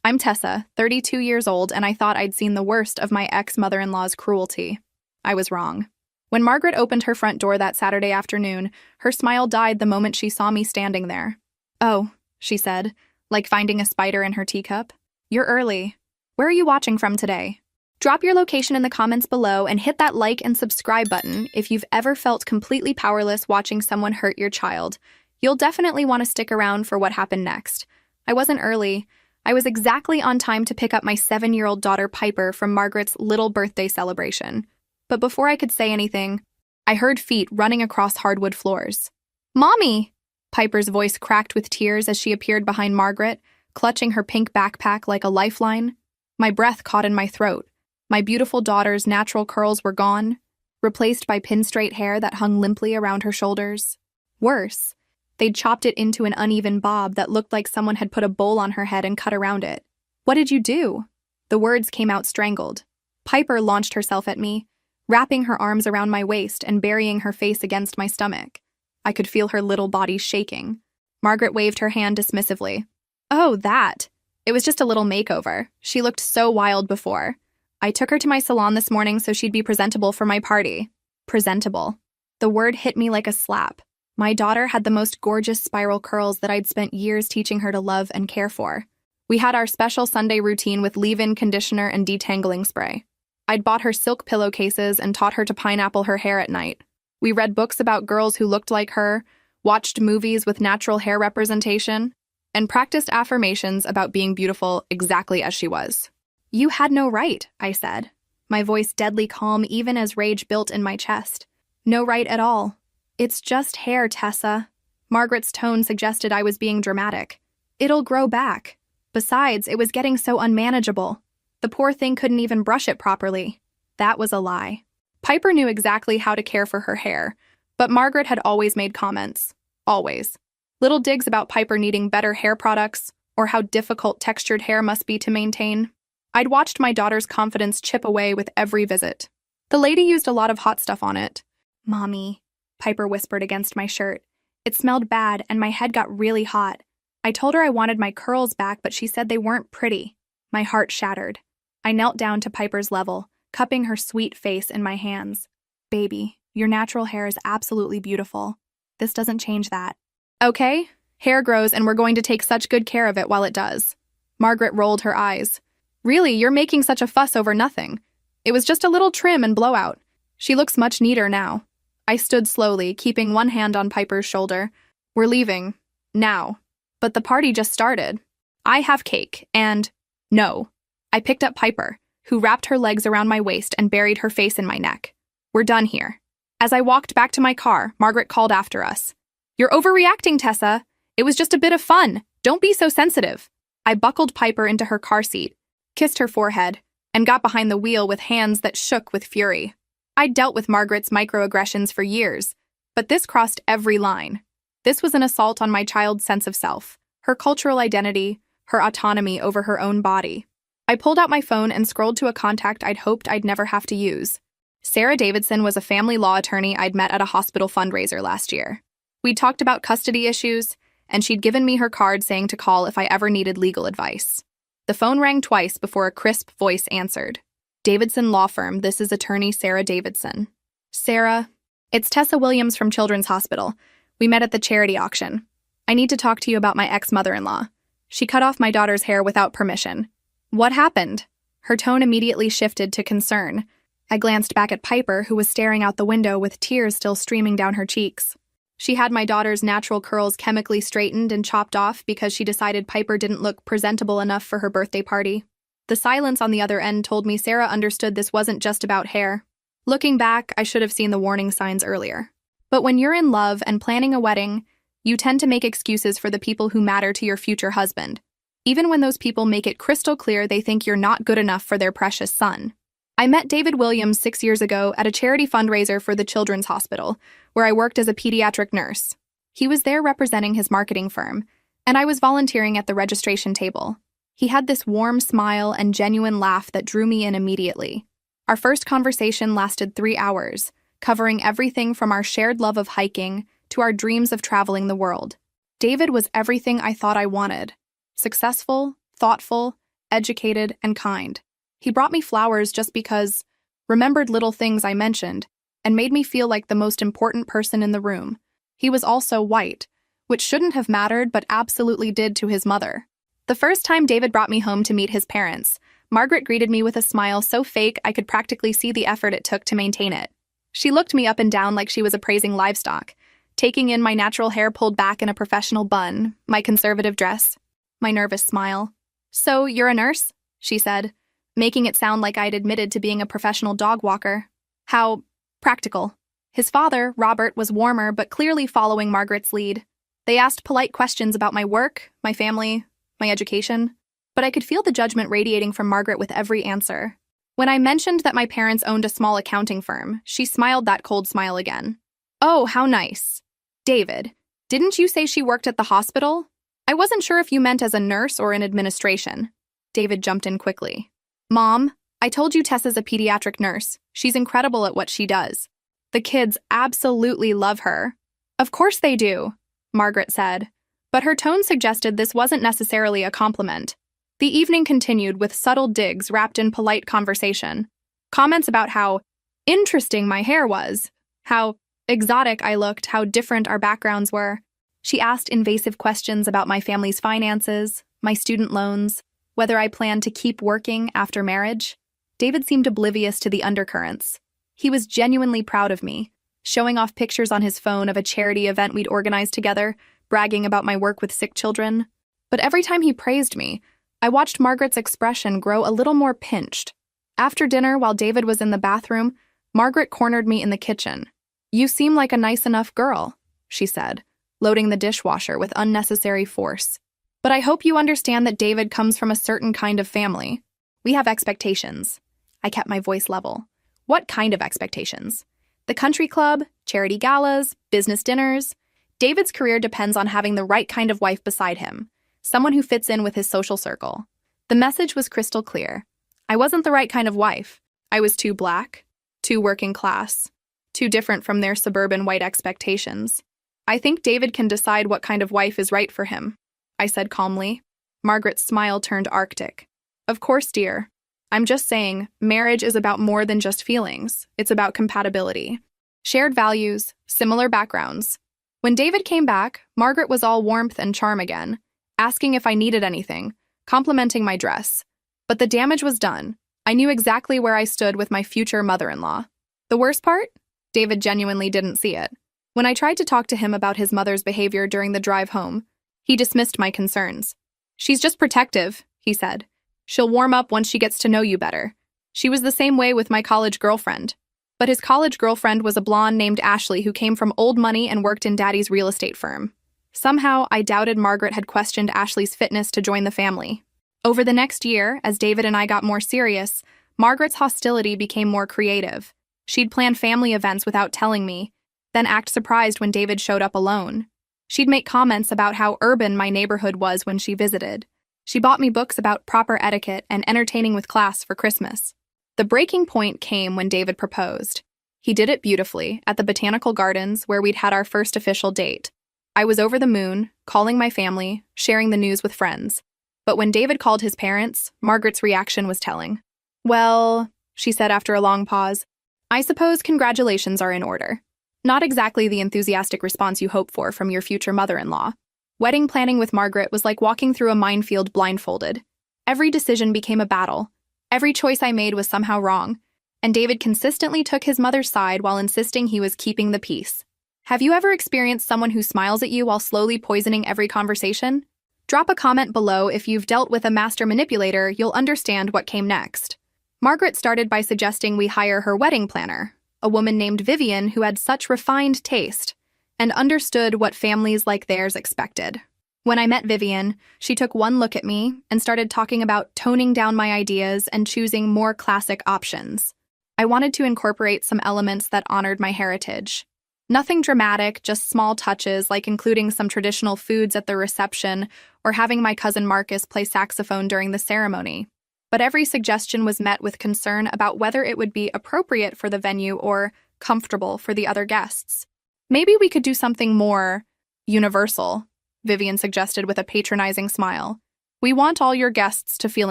I'm Tessa, 32 years old, and I thought I'd seen the worst of my ex-mother-in-law's cruelty. I was wrong. When Margaret opened her front door that Saturday afternoon, her smile died the moment she saw me standing there. "Oh," she said, like finding a spider in her teacup. "You're early. Where are you watching from today?" Drop your location in the comments below and hit that like and subscribe button if you've ever felt completely powerless watching someone hurt your child. You'll definitely want to stick around for what happened next. I wasn't early. I was exactly on time to pick up my 7-year-old daughter Piper from Margaret's little birthday celebration. But before I could say anything, I heard feet running across hardwood floors. "Mommy!" Piper's voice cracked with tears as she appeared behind Margaret, clutching her pink backpack like a lifeline. My breath caught in my throat. My beautiful daughter's natural curls were gone, replaced by pin-straight hair that hung limply around her shoulders. Worse, they'd chopped it into an uneven bob that looked like someone had put a bowl on her head and cut around it. "What did you do?" The words came out strangled. Piper launched herself at me, wrapping her arms around my waist and burying her face against my stomach. I could feel her little body shaking. Margaret waved her hand dismissively. "Oh, that. It was just a little makeover. She looked so wild before. I took her to my salon this morning so she'd be presentable for my party." Presentable. The word hit me like a slap. My daughter had the most gorgeous spiral curls that I'd spent years teaching her to love and care for. We had our special Sunday routine with leave-in conditioner and detangling spray. I'd bought her silk pillowcases and taught her to pineapple her hair at night. We read books about girls who looked like her, watched movies with natural hair representation, and practiced affirmations about being beautiful exactly as she was. "You had no right," I said, my voice deadly calm even as rage built in my chest. "No right at all. It's just hair, Tessa." Margaret's tone suggested I was being dramatic. "It'll grow back. Besides, it was getting so unmanageable. The poor thing couldn't even brush it properly." That was a lie. Piper knew exactly how to care for her hair, but Margaret had always made comments. Always. Little digs about Piper needing better hair products, or how difficult textured hair must be to maintain. I'd watched my daughter's confidence chip away with every visit. "The lady used a lot of hot stuff on it." "Mommy," Piper whispered against my shirt. "It smelled bad and my head got really hot. I told her I wanted my curls back, but she said they weren't pretty." My heart shattered. I knelt down to Piper's level, cupping her sweet face in my hands. "Baby, your natural hair is absolutely beautiful. This doesn't change that." "Okay, hair grows and we're going to take such good care of it while it does." Margaret rolled her eyes. "Really, you're making such a fuss over nothing. It was just a little trim and blowout. She looks much neater now." I stood slowly, keeping one hand on Piper's shoulder. "We're leaving. Now." "But the party just started." "I have cake, and—" "No." I picked up Piper, who wrapped her legs around my waist and buried her face in my neck. "We're done here." As I walked back to my car, Margaret called after us. "You're overreacting, Tessa. It was just a bit of fun. Don't be so sensitive." I buckled Piper into her car seat, kissed her forehead, and got behind the wheel with hands that shook with fury. I'd dealt with Margaret's microaggressions for years, but this crossed every line. This was an assault on my child's sense of self, her cultural identity, her autonomy over her own body. I pulled out my phone and scrolled to a contact I'd hoped I'd never have to use. Sarah Davidson was a family law attorney I'd met at a hospital fundraiser last year. We'd talked about custody issues, and she'd given me her card saying to call if I ever needed legal advice. The phone rang twice before a crisp voice answered. "Davidson Law Firm, this is attorney Sarah Davidson." "Sarah, it's Tessa Williams from Children's Hospital. We met at the charity auction. I need to talk to you about my ex-mother-in-law. She cut off my daughter's hair without permission." "What happened?" Her tone immediately shifted to concern. I glanced back at Piper, who was staring out the window with tears still streaming down her cheeks. She had my daughter's natural curls chemically straightened and chopped off because she decided Piper didn't look presentable enough for her birthday party. The silence on the other end told me Sarah understood this wasn't just about hair. Looking back, I should have seen the warning signs earlier. But when you're in love and planning a wedding, you tend to make excuses for the people who matter to your future husband, even when those people make it crystal clear they think you're not good enough for their precious son. I met David Williams 6 years ago at a charity fundraiser for the Children's Hospital, where I worked as a pediatric nurse. He was there representing his marketing firm, and I was volunteering at the registration table. He had this warm smile and genuine laugh that drew me in immediately. Our first conversation lasted 3 hours, covering everything from our shared love of hiking to our dreams of traveling the world. David was everything I thought I wanted. Successful, thoughtful, educated, and kind. He brought me flowers just because, remembered little things I mentioned, and made me feel like the most important person in the room. He was also white, which shouldn't have mattered but absolutely did to his mother. The first time David brought me home to meet his parents, Margaret greeted me with a smile so fake I could practically see the effort it took to maintain it. She looked me up and down like she was appraising livestock, taking in my natural hair pulled back in a professional bun, my conservative dress, my nervous smile. "So, you're a nurse?" she said, making it sound like I'd admitted to being a professional dog walker. How practical. His father, Robert, was warmer but clearly following Margaret's lead. They asked polite questions about my work, my family, my education, but I could feel the judgment radiating from Margaret with every answer. When I mentioned that my parents owned a small accounting firm, she smiled that cold smile again. "Oh, how nice. David, didn't you say she worked at the hospital? I wasn't sure if you meant as a nurse or in administration." David jumped in quickly. "Mom, I told you Tessa's a pediatric nurse. She's incredible at what she does. The kids absolutely love her." "Of course they do," Margaret said, but her tone suggested this wasn't necessarily a compliment. The evening continued with subtle digs wrapped in polite conversation. Comments about how interesting my hair was, how exotic I looked, how different our backgrounds were. She asked invasive questions about my family's finances, my student loans, whether I planned to keep working after marriage. David seemed oblivious to the undercurrents. He was genuinely proud of me, showing off pictures on his phone of a charity event we'd organized together, bragging about my work with sick children. But every time he praised me, I watched Margaret's expression grow a little more pinched. After dinner, while David was in the bathroom, Margaret cornered me in the kitchen. "You seem like a nice enough girl," she said, loading the dishwasher with unnecessary force. "But I hope you understand that David comes from a certain kind of family. We have expectations." I kept my voice level. "What kind of expectations? The country club, charity galas, business dinners? David's career depends on having the right kind of wife beside him, someone who fits in with his social circle." The message was crystal clear. I wasn't the right kind of wife. I was too black, too working class, too different from their suburban white expectations. "I think David can decide what kind of wife is right for him," I said calmly. Margaret's smile turned arctic. "Of course, dear. I'm just saying, marriage is about more than just feelings. It's about compatibility. Shared values, similar backgrounds." When David came back, Margaret was all warmth and charm again, asking if I needed anything, complimenting my dress. But the damage was done. I knew exactly where I stood with my future mother-in-law. The worst part? David genuinely didn't see it. When I tried to talk to him about his mother's behavior during the drive home, he dismissed my concerns. "She's just protective," he said. "She'll warm up once she gets to know you better." She was the same way with my college girlfriend. But his college girlfriend was a blonde named Ashley who came from old money and worked in Daddy's real estate firm. Somehow, I doubted Margaret had questioned Ashley's fitness to join the family. Over the next year, as David and I got more serious, Margaret's hostility became more creative. She'd plan family events without telling me, then act surprised when David showed up alone. She'd make comments about how urban my neighborhood was when she visited. She bought me books about proper etiquette and entertaining with class for Christmas. The breaking point came when David proposed. He did it beautifully, at the Botanical Gardens, where we'd had our first official date. I was over the moon, calling my family, sharing the news with friends. But when David called his parents, Margaret's reaction was telling. "Well," she said after a long pause, "I suppose congratulations are in order." Not exactly the enthusiastic response you hope for from your future mother-in-law. Wedding planning with Margaret was like walking through a minefield blindfolded. Every decision became a battle. Every choice I made was somehow wrong, and David consistently took his mother's side while insisting he was keeping the peace. Have you ever experienced someone who smiles at you while slowly poisoning every conversation? Drop a comment below if you've dealt with a master manipulator. You'll understand what came next. Margaret started by suggesting we hire her wedding planner, a woman named Vivian who had such refined taste and understood what families like theirs expected. When I met Vivian, she took one look at me and started talking about toning down my ideas and choosing more classic options. I wanted to incorporate some elements that honored my heritage. Nothing dramatic, just small touches like including some traditional foods at the reception or having my cousin Marcus play saxophone during the ceremony. But every suggestion was met with concern about whether it would be appropriate for the venue or comfortable for the other guests. "Maybe we could do something more universal," Vivian suggested with a patronizing smile. We want all your guests to feel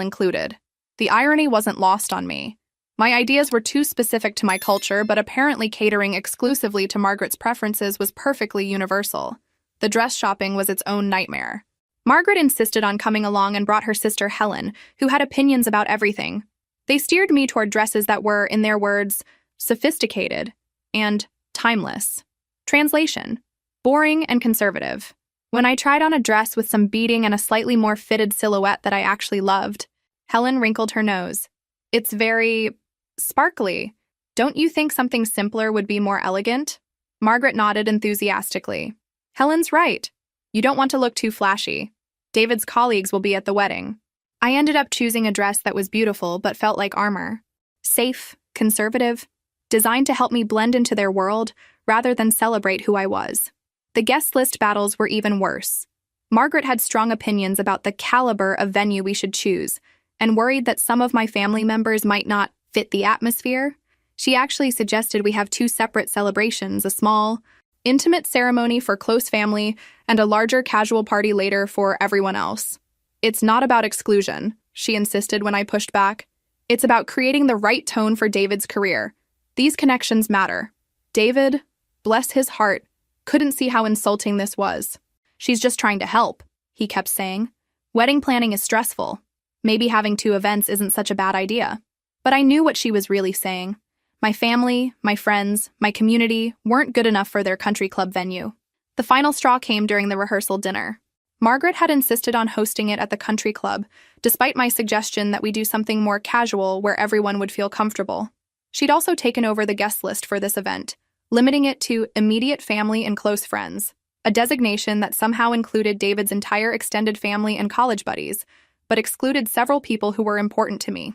included. The irony wasn't lost on me. My ideas were too specific to my culture, but apparently catering exclusively to Margaret's preferences was perfectly universal. The dress shopping was its own nightmare. Margaret insisted on coming along and brought her sister Helen, who had opinions about everything. They steered me toward dresses that were, in their words, sophisticated and timeless. Translation: boring and conservative. When I tried on a dress with some beading and a slightly more fitted silhouette that I actually loved, Helen wrinkled her nose. It's very sparkly. Don't you think something simpler would be more elegant? Margaret nodded enthusiastically. Helen's right. You don't want to look too flashy. David's colleagues will be at the wedding. I ended up choosing a dress that was beautiful but felt like armor. Safe, conservative, designed to help me blend into their world rather than celebrate who I was. The guest list battles were even worse. Margaret had strong opinions about the caliber of venue we should choose, and worried that some of my family members might not fit the atmosphere. She actually suggested we have two separate celebrations, a small, intimate ceremony for close family and a larger casual party later for everyone else. It's not about exclusion, she insisted when I pushed back. It's about creating the right tone for David's career. These connections matter. David, bless his heart, couldn't see how insulting this was. She's just trying to help, he kept saying. Wedding planning is stressful. Maybe having two events isn't such a bad idea. But I knew what she was really saying. My family, my friends, my community weren't good enough for their country club venue. The final straw came during the rehearsal dinner. Margaret had insisted on hosting it at the country club, despite my suggestion that we do something more casual where everyone would feel comfortable. She'd also taken over the guest list for this event, limiting it to immediate family and close friends, a designation that somehow included David's entire extended family and college buddies, but excluded several people who were important to me.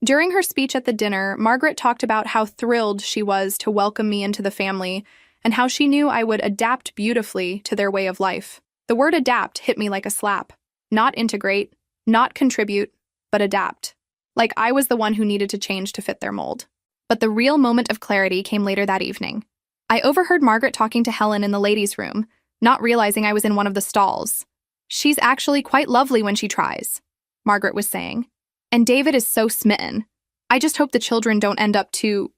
During her speech at the dinner, Margaret talked about how thrilled she was to welcome me into the family and how she knew I would adapt beautifully to their way of life. The word adapt hit me like a slap. Not integrate, not contribute, but adapt. Like I was the one who needed to change to fit their mold. But the real moment of clarity came later that evening. I overheard Margaret talking to Helen in the ladies' room, not realizing I was in one of the stalls. She's actually quite lovely when she tries, Margaret was saying. And David is so smitten. I just hope the children don't end up too,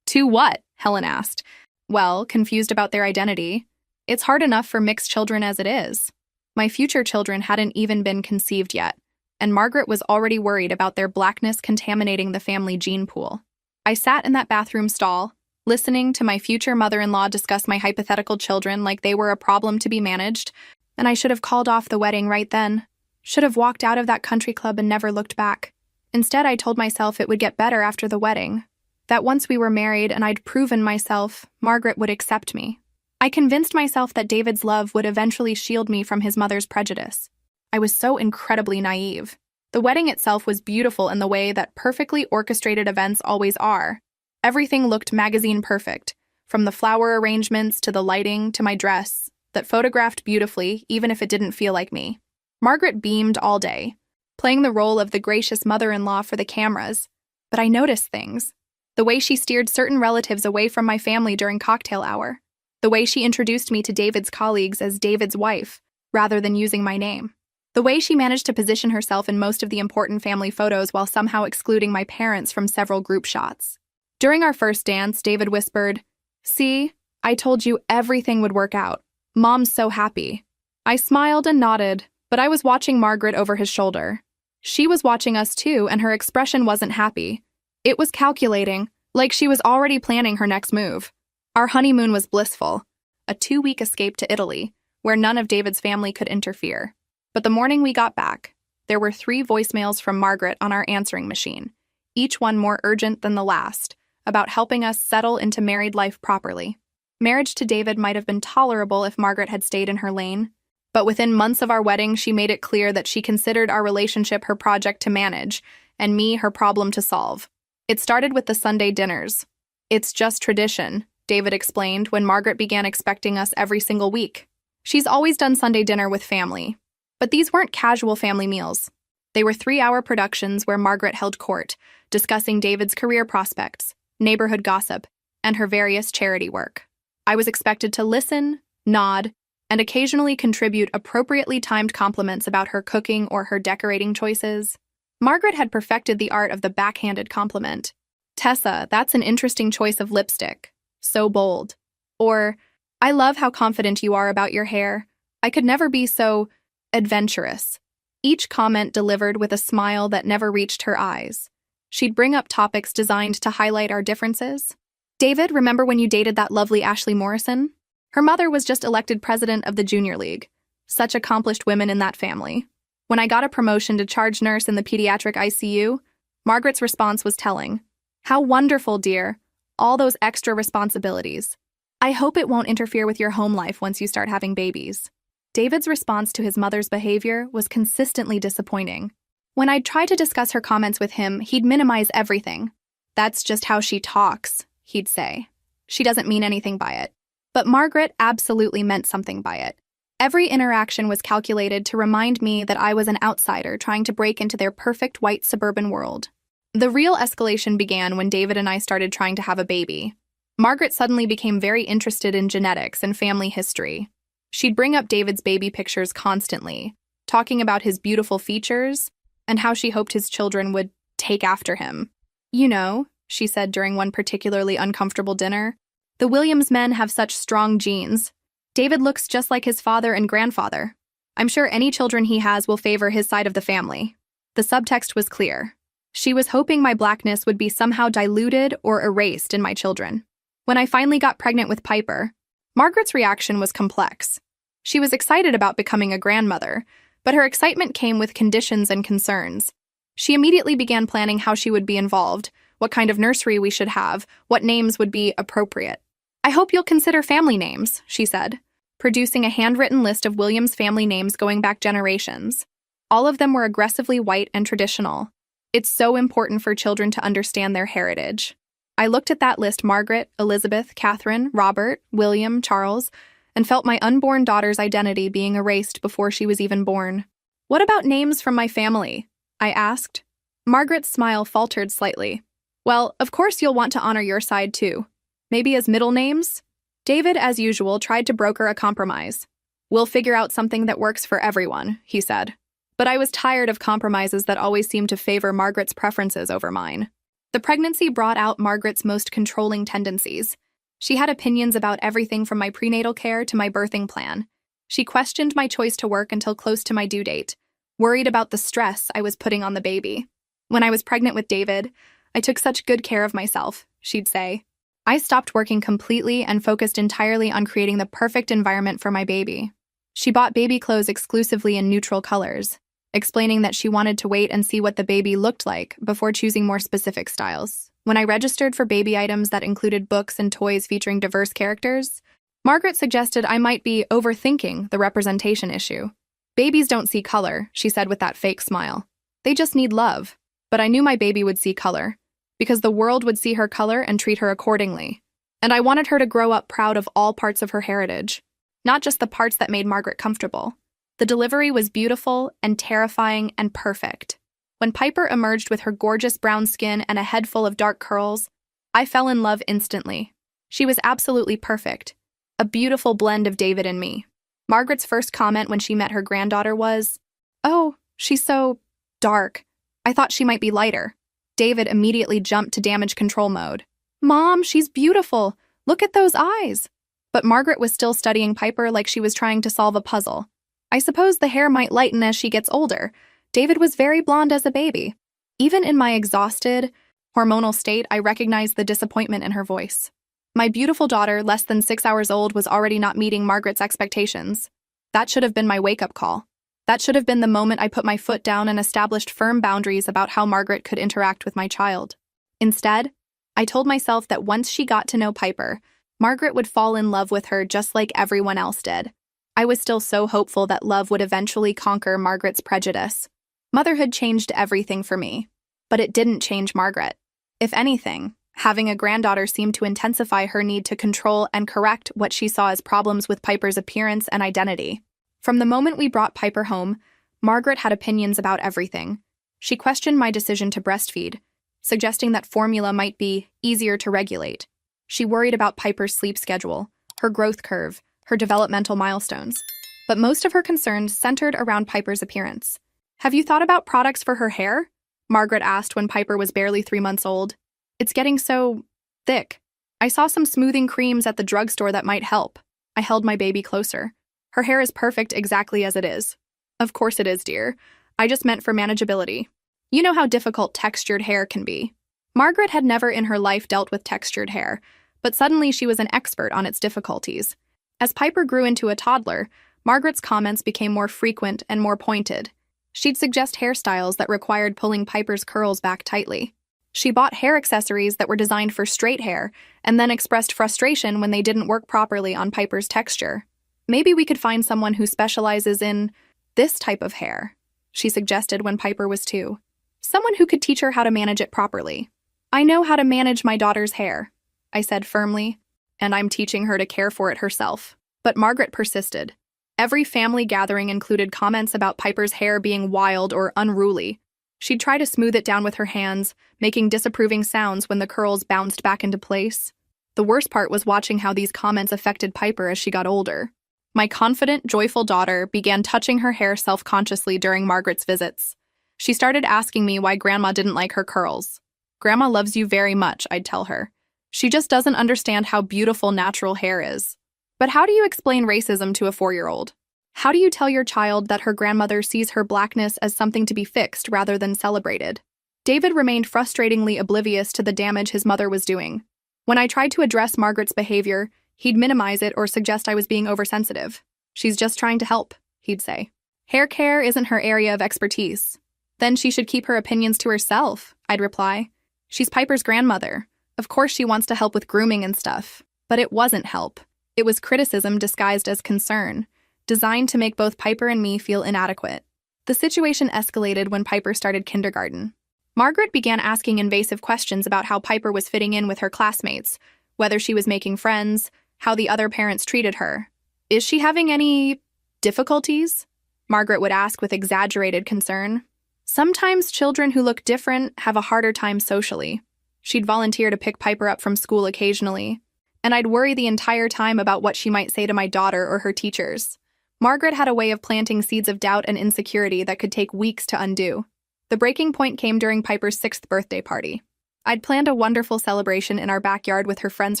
Too what? Helen asked. Well, confused about their identity. It's hard enough for mixed children as it is. My future children hadn't even been conceived yet, and Margaret was already worried about their blackness contaminating the family gene pool. I sat in that bathroom stall, listening to my future mother-in-law discuss my hypothetical children like they were a problem to be managed, and I should have called off the wedding right then. Should have walked out of that country club and never looked back. Instead, I told myself it would get better after the wedding, that once we were married and I'd proven myself, Margaret would accept me. I convinced myself that David's love would eventually shield me from his mother's prejudice. I was so incredibly naive. The wedding itself was beautiful in the way that perfectly orchestrated events always are. Everything looked magazine perfect, from the flower arrangements to the lighting to my dress, that photographed beautifully even if it didn't feel like me. Margaret beamed all day, playing the role of the gracious mother-in-law for the cameras, but I noticed things. The way she steered certain relatives away from my family during cocktail hour. The way she introduced me to David's colleagues as David's wife, rather than using my name. The way she managed to position herself in most of the important family photos while somehow excluding my parents from several group shots. During our first dance, David whispered, "See, I told you everything would work out. Mom's so happy." I smiled and nodded, but I was watching Margaret over his shoulder. She was watching us too, and her expression wasn't happy. It was calculating, like she was already planning her next move. Our honeymoon was blissful, a 2-week escape to Italy, where none of David's family could interfere. But the morning we got back, there were 3 voicemails from Margaret on our answering machine, each one more urgent than the last, about helping us settle into married life properly. Marriage to David might have been tolerable if Margaret had stayed in her lane, but within months of our wedding, she made it clear that she considered our relationship her project to manage, and me her problem to solve. It started with the Sunday dinners. "It's just tradition," David explained when Margaret began expecting us every single week. She's always done Sunday dinner with family. But these weren't casual family meals. They were 3-hour productions where Margaret held court, discussing David's career prospects, neighborhood gossip, and her various charity work. I was expected to listen, nod, and occasionally contribute appropriately timed compliments about her cooking or her decorating choices. Margaret had perfected the art of the backhanded compliment. "Tessa, that's an interesting choice of lipstick. So bold." Or, "I love how confident you are about your hair. I could never be so adventurous." Each comment delivered with a smile that never reached her eyes. She'd bring up topics designed to highlight our differences. "David, remember when you dated that lovely Ashley Morrison? Her mother was just elected president of the Junior League. Such accomplished women in that family. When I got a promotion to charge nurse in the pediatric ICU, Margaret's response was telling. How wonderful, dear. All those extra responsibilities. I hope it won't interfere with your home life once you start having babies." David's response to his mother's behavior was consistently disappointing. When I'd try to discuss her comments with him, he'd minimize everything. "That's just how she talks," he'd say. "She doesn't mean anything by it." But Margaret absolutely meant something by it. Every interaction was calculated to remind me that I was an outsider trying to break into their perfect white suburban world. The real escalation began when David and I started trying to have a baby. Margaret suddenly became very interested in genetics and family history. She'd bring up David's baby pictures constantly, talking about his beautiful features and how she hoped his children would take after him. "You know," she said during one particularly uncomfortable dinner, "the Williams men have such strong genes. David looks just like his father and grandfather. I'm sure any children he has will favor his side of the family." The subtext was clear. She was hoping my blackness would be somehow diluted or erased in my children. When I finally got pregnant with Piper, Margaret's reaction was complex. She was excited about becoming a grandmother, but her excitement came with conditions and concerns. She immediately began planning how she would be involved, what kind of nursery we should have, what names would be appropriate. "I hope you'll consider family names," she said, producing a handwritten list of Williams family names going back generations. All of them were aggressively white and traditional. It's so important for children to understand their heritage. I looked at that list: Margaret, Elizabeth, Catherine, Robert, William, Charles, and felt my unborn daughter's identity being erased before she was even born. "What about names from my family?" I asked. Margaret's smile faltered slightly. "Well, of course you'll want to honor your side too. Maybe as middle names?" David, as usual, tried to broker a compromise. "We'll figure out something that works for everyone," he said. But I was tired of compromises that always seemed to favor Margaret's preferences over mine. The pregnancy brought out Margaret's most controlling tendencies. She had opinions about everything from my prenatal care to my birthing plan. She questioned my choice to work until close to my due date, worried about the stress I was putting on the baby. "When I was pregnant with David, I took such good care of myself," she'd say. "I stopped working completely and focused entirely on creating the perfect environment for my baby." She bought baby clothes exclusively in neutral colors, explaining that she wanted to wait and see what the baby looked like before choosing more specific styles. When I registered for baby items that included books and toys featuring diverse characters, Margaret suggested I might be overthinking the representation issue. "Babies don't see color," she said with that fake smile. "They just need love." But I knew my baby would see color, because the world would see her color and treat her accordingly. And I wanted her to grow up proud of all parts of her heritage, not just the parts that made Margaret comfortable. The delivery was beautiful and terrifying and perfect. When Piper emerged with her gorgeous brown skin and a head full of dark curls, I fell in love instantly. She was absolutely perfect, a beautiful blend of David and me. Margaret's first comment when she met her granddaughter was, "Oh, she's so dark. I thought she might be lighter." David immediately jumped to damage control mode. "Mom, she's beautiful. Look at those eyes." But Margaret was still studying Piper like she was trying to solve a puzzle. "I suppose the hair might lighten as she gets older. David was very blonde as a baby." Even in my exhausted, hormonal state, I recognized the disappointment in her voice. My beautiful daughter, less than 6 hours old, was already not meeting Margaret's expectations. That should have been my wake-up call. That should have been the moment I put my foot down and established firm boundaries about how Margaret could interact with my child. Instead, I told myself that once she got to know Piper, Margaret would fall in love with her just like everyone else did. I was still so hopeful that love would eventually conquer Margaret's prejudice. Motherhood changed everything for me, but it didn't change Margaret. If anything, having a granddaughter seemed to intensify her need to control and correct what she saw as problems with Piper's appearance and identity. From the moment we brought Piper home, Margaret had opinions about everything. She questioned my decision to breastfeed, suggesting that formula might be easier to regulate. She worried about Piper's sleep schedule, her growth curve, her developmental milestones. But most of her concerns centered around Piper's appearance. "Have you thought about products for her hair?" Margaret asked when Piper was barely 3 months old. "It's getting so thick. I saw some smoothing creams at the drugstore that might help." I held my baby closer. "Her hair is perfect exactly as it is." "Of course it is, dear. I just meant for manageability. You know how difficult textured hair can be." Margaret had never in her life dealt with textured hair, but suddenly she was an expert on its difficulties. As Piper grew into a toddler, Margaret's comments became more frequent and more pointed. She'd suggest hairstyles that required pulling Piper's curls back tightly. She bought hair accessories that were designed for straight hair and then expressed frustration when they didn't work properly on Piper's texture. "Maybe we could find someone who specializes in this type of hair," she suggested when Piper was 2. "Someone who could teach her how to manage it properly." "I know how to manage my daughter's hair," I said firmly, "and I'm teaching her to care for it herself." But Margaret persisted. Every family gathering included comments about Piper's hair being wild or unruly. She'd try to smooth it down with her hands, making disapproving sounds when the curls bounced back into place. The worst part was watching how these comments affected Piper as she got older. My confident, joyful daughter began touching her hair self-consciously during Margaret's visits. She started asking me why Grandma didn't like her curls. "Grandma loves you very much," I'd tell her. "She just doesn't understand how beautiful natural hair is." But how do you explain racism to a 4-year-old? How do you tell your child that her grandmother sees her blackness as something to be fixed rather than celebrated? David remained frustratingly oblivious to the damage his mother was doing. When I tried to address Margaret's behavior, he'd minimize it or suggest I was being oversensitive. "She's just trying to help," he'd say. "Hair care isn't her area of expertise." "Then she should keep her opinions to herself," I'd reply. "She's Piper's grandmother. Of course she wants to help with grooming and stuff." But it wasn't help. It was criticism disguised as concern, designed to make both Piper and me feel inadequate. The situation escalated when Piper started kindergarten. Margaret began asking invasive questions about how Piper was fitting in with her classmates, whether she was making friends, how the other parents treated her. "Is she having any difficulties?" Margaret would ask with exaggerated concern. "Sometimes children who look different have a harder time socially." She'd volunteer to pick Piper up from school occasionally, and I'd worry the entire time about what she might say to my daughter or her teachers. Margaret had a way of planting seeds of doubt and insecurity that could take weeks to undo. The breaking point came during Piper's 6th birthday party. I'd planned a wonderful celebration in our backyard with her friends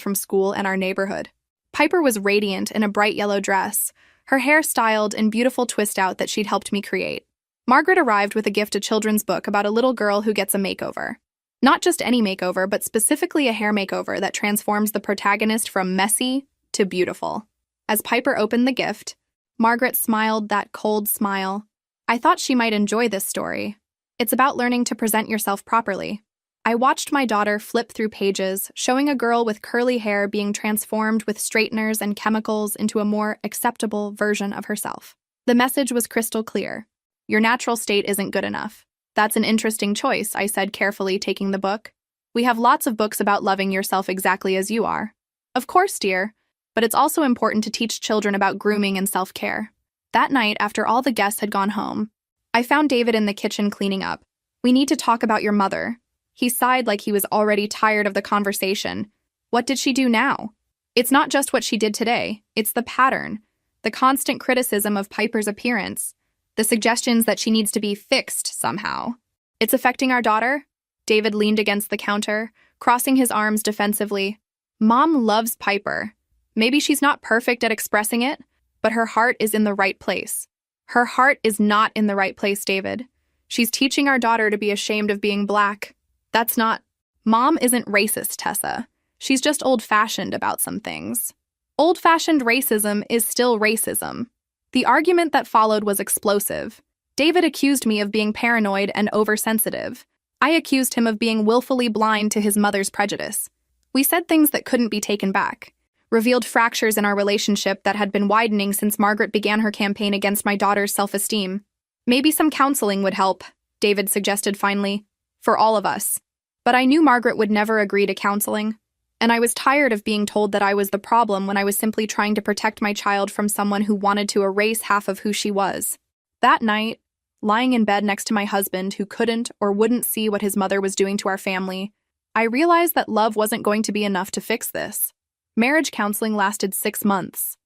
from school and our neighborhood. Piper was radiant in a bright yellow dress, her hair styled in beautiful twist-out that she'd helped me create. Margaret arrived with a gift, a children's book about a little girl who gets a makeover. Not just any makeover, but specifically a hair makeover that transforms the protagonist from messy to beautiful. As Piper opened the gift, Margaret smiled that cold smile. I thought she might enjoy this story. It's about learning to present yourself properly. I watched my daughter flip through pages, showing a girl with curly hair being transformed with straighteners and chemicals into a more acceptable version of herself. The message was crystal clear. Your natural state isn't good enough. That's an interesting choice, I said carefully, taking the book. We have lots of books about loving yourself exactly as you are. Of course, dear, but it's also important to teach children about grooming and self-care. That night, after all the guests had gone home, I found David in the kitchen cleaning up. We need to talk about your mother. He sighed like he was already tired of the conversation. What did she do now? It's not just what she did today, it's the pattern, the constant criticism of Piper's appearance, the suggestions that she needs to be fixed somehow. It's affecting our daughter? David leaned against the counter, crossing his arms defensively. Mom loves Piper. Maybe she's not perfect at expressing it, but her heart is in the right place. Her heart is not in the right place, David. She's teaching our daughter to be ashamed of being black. That's not... Mom isn't racist, Tessa. She's just old-fashioned about some things. Old-fashioned racism is still racism. The argument that followed was explosive. David accused me of being paranoid and oversensitive. I accused him of being willfully blind to his mother's prejudice. We said things that couldn't be taken back, revealed fractures in our relationship that had been widening since Margaret began her campaign against my daughter's self-esteem. Maybe some counseling would help, David suggested finally, for all of us. But I knew Margaret would never agree to counseling, and I was tired of being told that I was the problem when I was simply trying to protect my child from someone who wanted to erase half of who she was. That night, lying in bed next to my husband who couldn't or wouldn't see what his mother was doing to our family, I realized that love wasn't going to be enough to fix this. Marriage counseling lasted 6 months.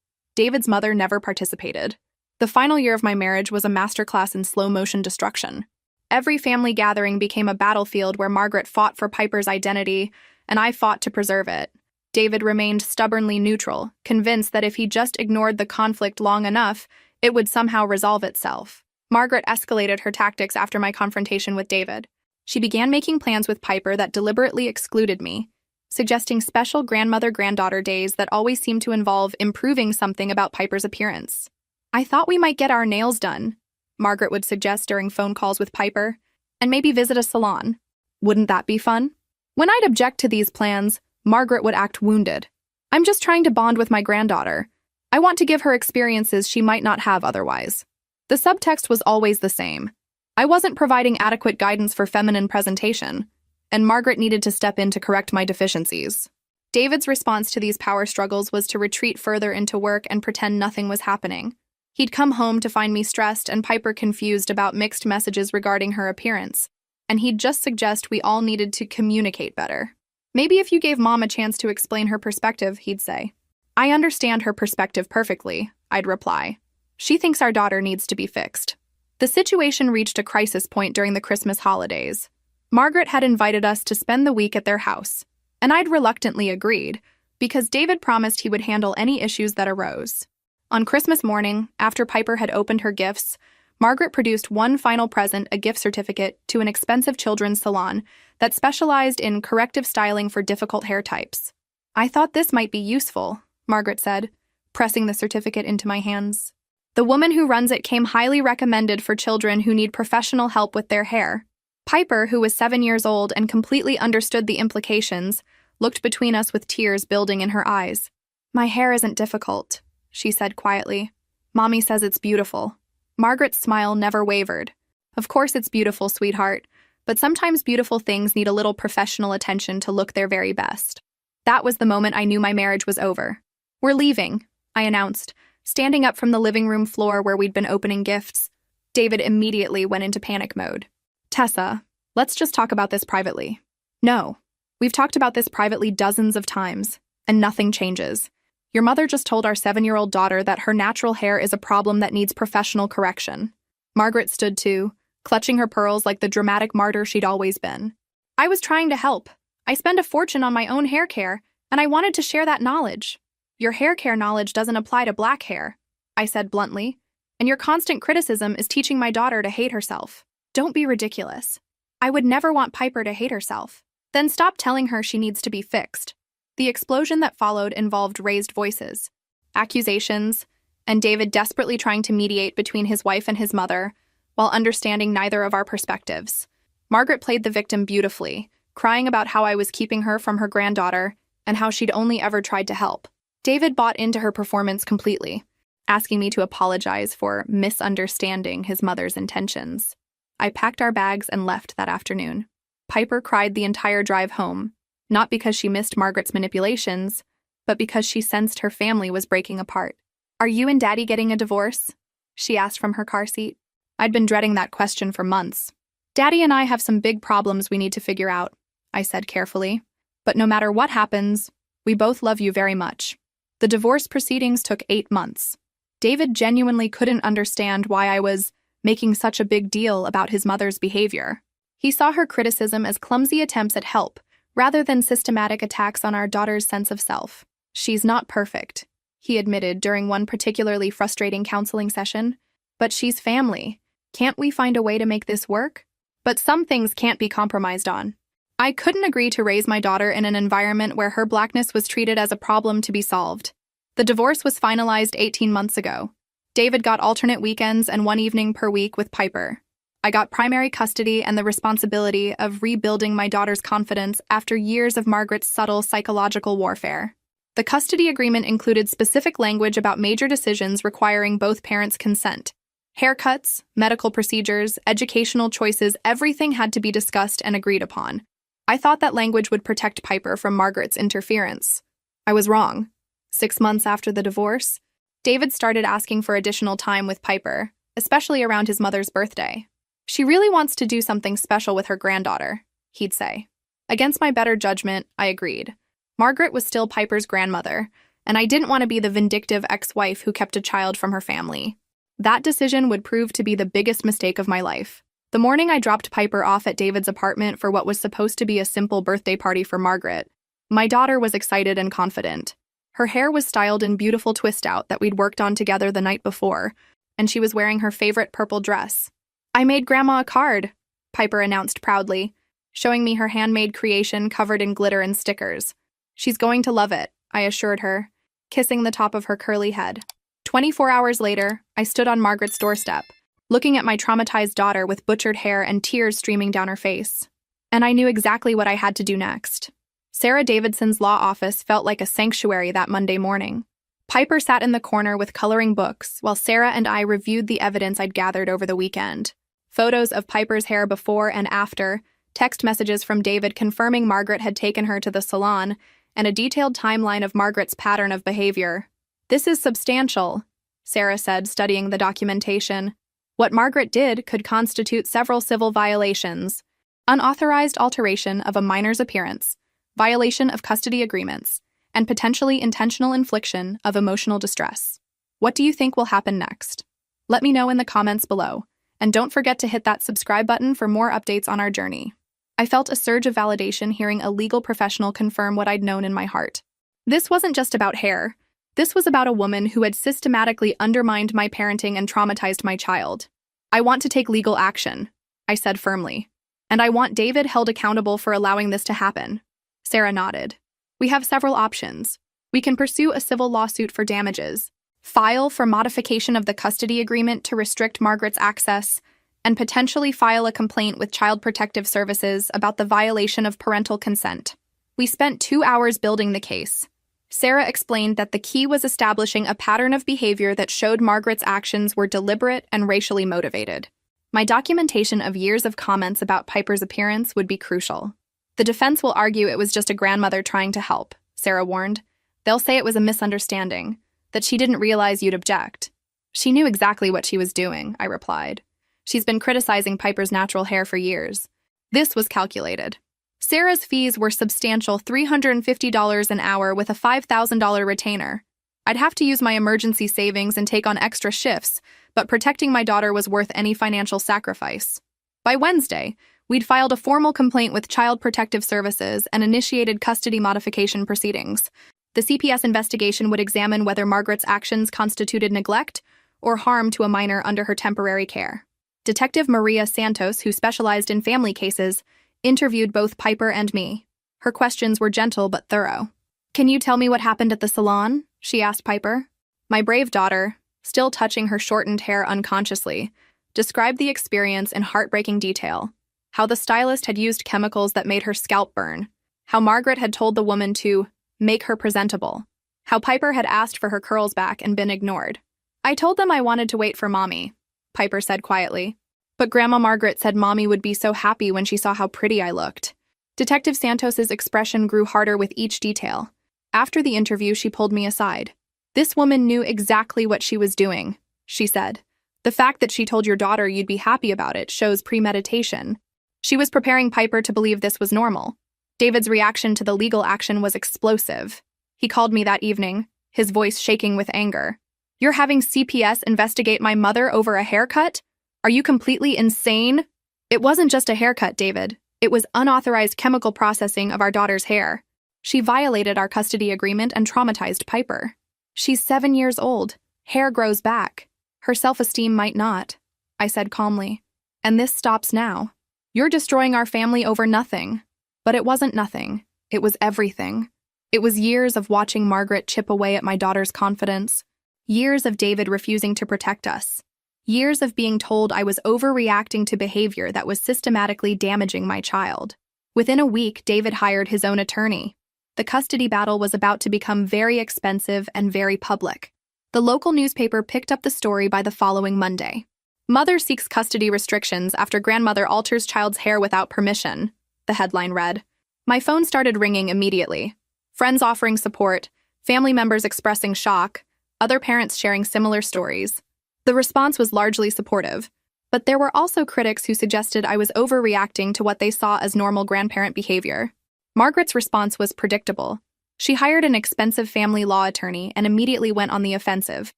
David's mother never participated. The final year of my marriage was a masterclass in slow-motion destruction. Every family gathering became a battlefield where Margaret fought for Piper's identity, and I fought to preserve it. David remained stubbornly neutral, convinced that if he just ignored the conflict long enough, it would somehow resolve itself. Margaret escalated her tactics after my confrontation with David. She began making plans with Piper that deliberately excluded me, suggesting special grandmother-granddaughter days that always seemed to involve improving something about Piper's appearance. "I thought we might get our nails done," Margaret would suggest during phone calls with Piper, "and maybe visit a salon. Wouldn't that be fun?" When I'd object to these plans, Margaret would act wounded. "I'm just trying to bond with my granddaughter. I want to give her experiences she might not have otherwise." The subtext was always the same. I wasn't providing adequate guidance for feminine presentation, and Margaret needed to step in to correct my deficiencies. David's response to these power struggles was to retreat further into work and pretend nothing was happening. He'd come home to find me stressed and Piper confused about mixed messages regarding her appearance, and he'd just suggest we all needed to communicate better. "Maybe if you gave Mom a chance to explain her perspective," he'd say. "I understand her perspective perfectly," I'd reply. "She thinks our daughter needs to be fixed." The situation reached a crisis point during the Christmas holidays. Margaret had invited us to spend the week at their house, and I'd reluctantly agreed, because David promised he would handle any issues that arose. On Christmas morning, after Piper had opened her gifts, Margaret produced one final present, a gift certificate to an expensive children's salon that specialized in corrective styling for difficult hair types. "I thought this might be useful," Margaret said, pressing the certificate into my hands. "The woman who runs it came highly recommended for children who need professional help with their hair." Piper, who was 7 years old and completely understood the implications, looked between us with tears building in her eyes. "My hair isn't difficult," she said quietly. "Mommy says it's beautiful." Margaret's smile never wavered. "Of course it's beautiful, sweetheart, but sometimes beautiful things need a little professional attention to look their very best." That was the moment I knew my marriage was over. "We're leaving," I announced, standing up from the living room floor where we'd been opening gifts. David immediately went into panic mode. "Tessa, let's just talk about this privately." "No. We've talked about this privately dozens of times, and nothing changes. Your mother just told our 7-year-old daughter that her natural hair is a problem that needs professional correction." Margaret stood too, clutching her pearls like the dramatic martyr she'd always been. "I was trying to help. I spend a fortune on my own hair care, and I wanted to share that knowledge." "Your hair care knowledge doesn't apply to black hair," I said bluntly, "and your constant criticism is teaching my daughter to hate herself." "Don't be ridiculous. I would never want Piper to hate herself." "Then stop telling her she needs to be fixed." The explosion that followed involved raised voices, accusations, and David desperately trying to mediate between his wife and his mother, while understanding neither of our perspectives. Margaret played the victim beautifully, crying about how I was keeping her from her granddaughter and how she'd only ever tried to help. David bought into her performance completely, asking me to apologize for misunderstanding his mother's intentions. I packed our bags and left that afternoon. Piper cried the entire drive home, not because she missed Margaret's manipulations, but because she sensed her family was breaking apart. "Are you and Daddy getting a divorce?" she asked from her car seat. I'd been dreading that question for months. "Daddy and I have some big problems we need to figure out," I said carefully. "But no matter what happens, we both love you very much." The divorce proceedings took 8 months. David genuinely couldn't understand why I was making such a big deal about his mother's behavior. He saw her criticism as clumsy attempts at help, rather than systematic attacks on our daughter's sense of self. "She's not perfect," he admitted during one particularly frustrating counseling session. "But she's family. Can't we find a way to make this work?" But some things can't be compromised on. I couldn't agree to raise my daughter in an environment where her blackness was treated as a problem to be solved. The divorce was finalized 18 months ago. David got alternate weekends and 1 evening per week with Piper. I got primary custody and the responsibility of rebuilding my daughter's confidence after years of Margaret's subtle psychological warfare. The custody agreement included specific language about major decisions requiring both parents' consent. Haircuts, medical procedures, educational choices, everything had to be discussed and agreed upon. I thought that language would protect Piper from Margaret's interference. I was wrong. 6 months after the divorce, David started asking for additional time with Piper, especially around his mother's birthday. "She really wants to do something special with her granddaughter," he'd say. Against my better judgment, I agreed. Margaret was still Piper's grandmother, and I didn't want to be the vindictive ex-wife who kept a child from her family. That decision would prove to be the biggest mistake of my life. The morning I dropped Piper off at David's apartment for what was supposed to be a simple birthday party for Margaret, my daughter was excited and confident. Her hair was styled in beautiful twist-out that we'd worked on together the night before, and she was wearing her favorite purple dress. "I made Grandma a card," Piper announced proudly, showing me her handmade creation covered in glitter and stickers. "She's going to love it," I assured her, kissing the top of her curly head. 24 hours later, I stood on Margaret's doorstep, looking at my traumatized daughter with butchered hair and tears streaming down her face. And I knew exactly what I had to do next. Sarah Davidson's law office felt like a sanctuary that Monday morning. Piper sat in the corner with coloring books while Sarah and I reviewed the evidence I'd gathered over the weekend. Photos of Piper's hair before and after, text messages from David confirming Margaret had taken her to the salon, and a detailed timeline of Margaret's pattern of behavior. "This is substantial," Sarah said, studying the documentation. "What Margaret did could constitute several civil violations: unauthorized alteration of a minor's appearance, violation of custody agreements, and potentially intentional infliction of emotional distress. What do you think will happen next? Let me know in the comments below, and don't forget to hit that subscribe button for more updates on our journey." I felt a surge of validation hearing a legal professional confirm what I'd known in my heart. This wasn't just about hair. This was about a woman who had systematically undermined my parenting and traumatized my child. "I want to take legal action," I said firmly. "And I want David held accountable for allowing this to happen." Sarah nodded. "We have several options. We can pursue a civil lawsuit for damages, file for modification of the custody agreement to restrict Margaret's access, and potentially file a complaint with Child Protective Services about the violation of parental consent." We spent 2 hours building the case. Sarah explained that the key was establishing a pattern of behavior that showed Margaret's actions were deliberate and racially motivated. My documentation of years of comments about Piper's appearance would be crucial. "The defense will argue it was just a grandmother trying to help," Sarah warned. "They'll say it was a misunderstanding, that she didn't realize you'd object." "She knew exactly what she was doing," I replied. "She's been criticizing Piper's natural hair for years." This was calculated. Sarah's fees were substantial, $350 an hour with a $5,000 retainer. I'd have to use my emergency savings and take on extra shifts, but protecting my daughter was worth any financial sacrifice. By Wednesday, we'd filed a formal complaint with Child Protective Services and initiated custody modification proceedings. The CPS investigation would examine whether Margaret's actions constituted neglect or harm to a minor under her temporary care. Detective Maria Santos, who specialized in family cases, interviewed both Piper and me. Her questions were gentle but thorough. "Can you tell me what happened at the salon?" she asked Piper. My brave daughter, still touching her shortened hair unconsciously, described the experience in heartbreaking detail. How the stylist had used chemicals that made her scalp burn. How Margaret had told the woman to make her presentable. How Piper had asked for her curls back and been ignored. "I told them I wanted to wait for Mommy," Piper said quietly. "But Grandma Margaret said Mommy would be so happy when she saw how pretty I looked." Detective Santos's expression grew harder with each detail. After the interview, she pulled me aside. "This woman knew exactly what she was doing," she said. "The fact that she told your daughter you'd be happy about it shows premeditation. She was preparing Piper to believe this was normal." David's reaction to the legal action was explosive. He called me that evening, his voice shaking with anger. "You're having CPS investigate my mother over a haircut? Are you completely insane?" "It wasn't just a haircut, David. It was unauthorized chemical processing of our daughter's hair. She violated our custody agreement and traumatized Piper. She's 7 years old. Hair grows back. Her self-esteem might not," I said calmly. "And this stops now. You're destroying our family over nothing." But it wasn't nothing. It was everything. It was years of watching Margaret chip away at my daughter's confidence. Years of David refusing to protect us. Years of being told I was overreacting to behavior that was systematically damaging my child. Within a week, David hired his own attorney. The custody battle was about to become very expensive and very public. The local newspaper picked up the story by the following Monday. "Mother seeks custody restrictions after grandmother alters child's hair without permission," the headline read. My phone started ringing immediately. Friends offering support, family members expressing shock, other parents sharing similar stories. The response was largely supportive, but there were also critics who suggested I was overreacting to what they saw as normal grandparent behavior. Margaret's response was predictable. She hired an expensive family law attorney and immediately went on the offensive,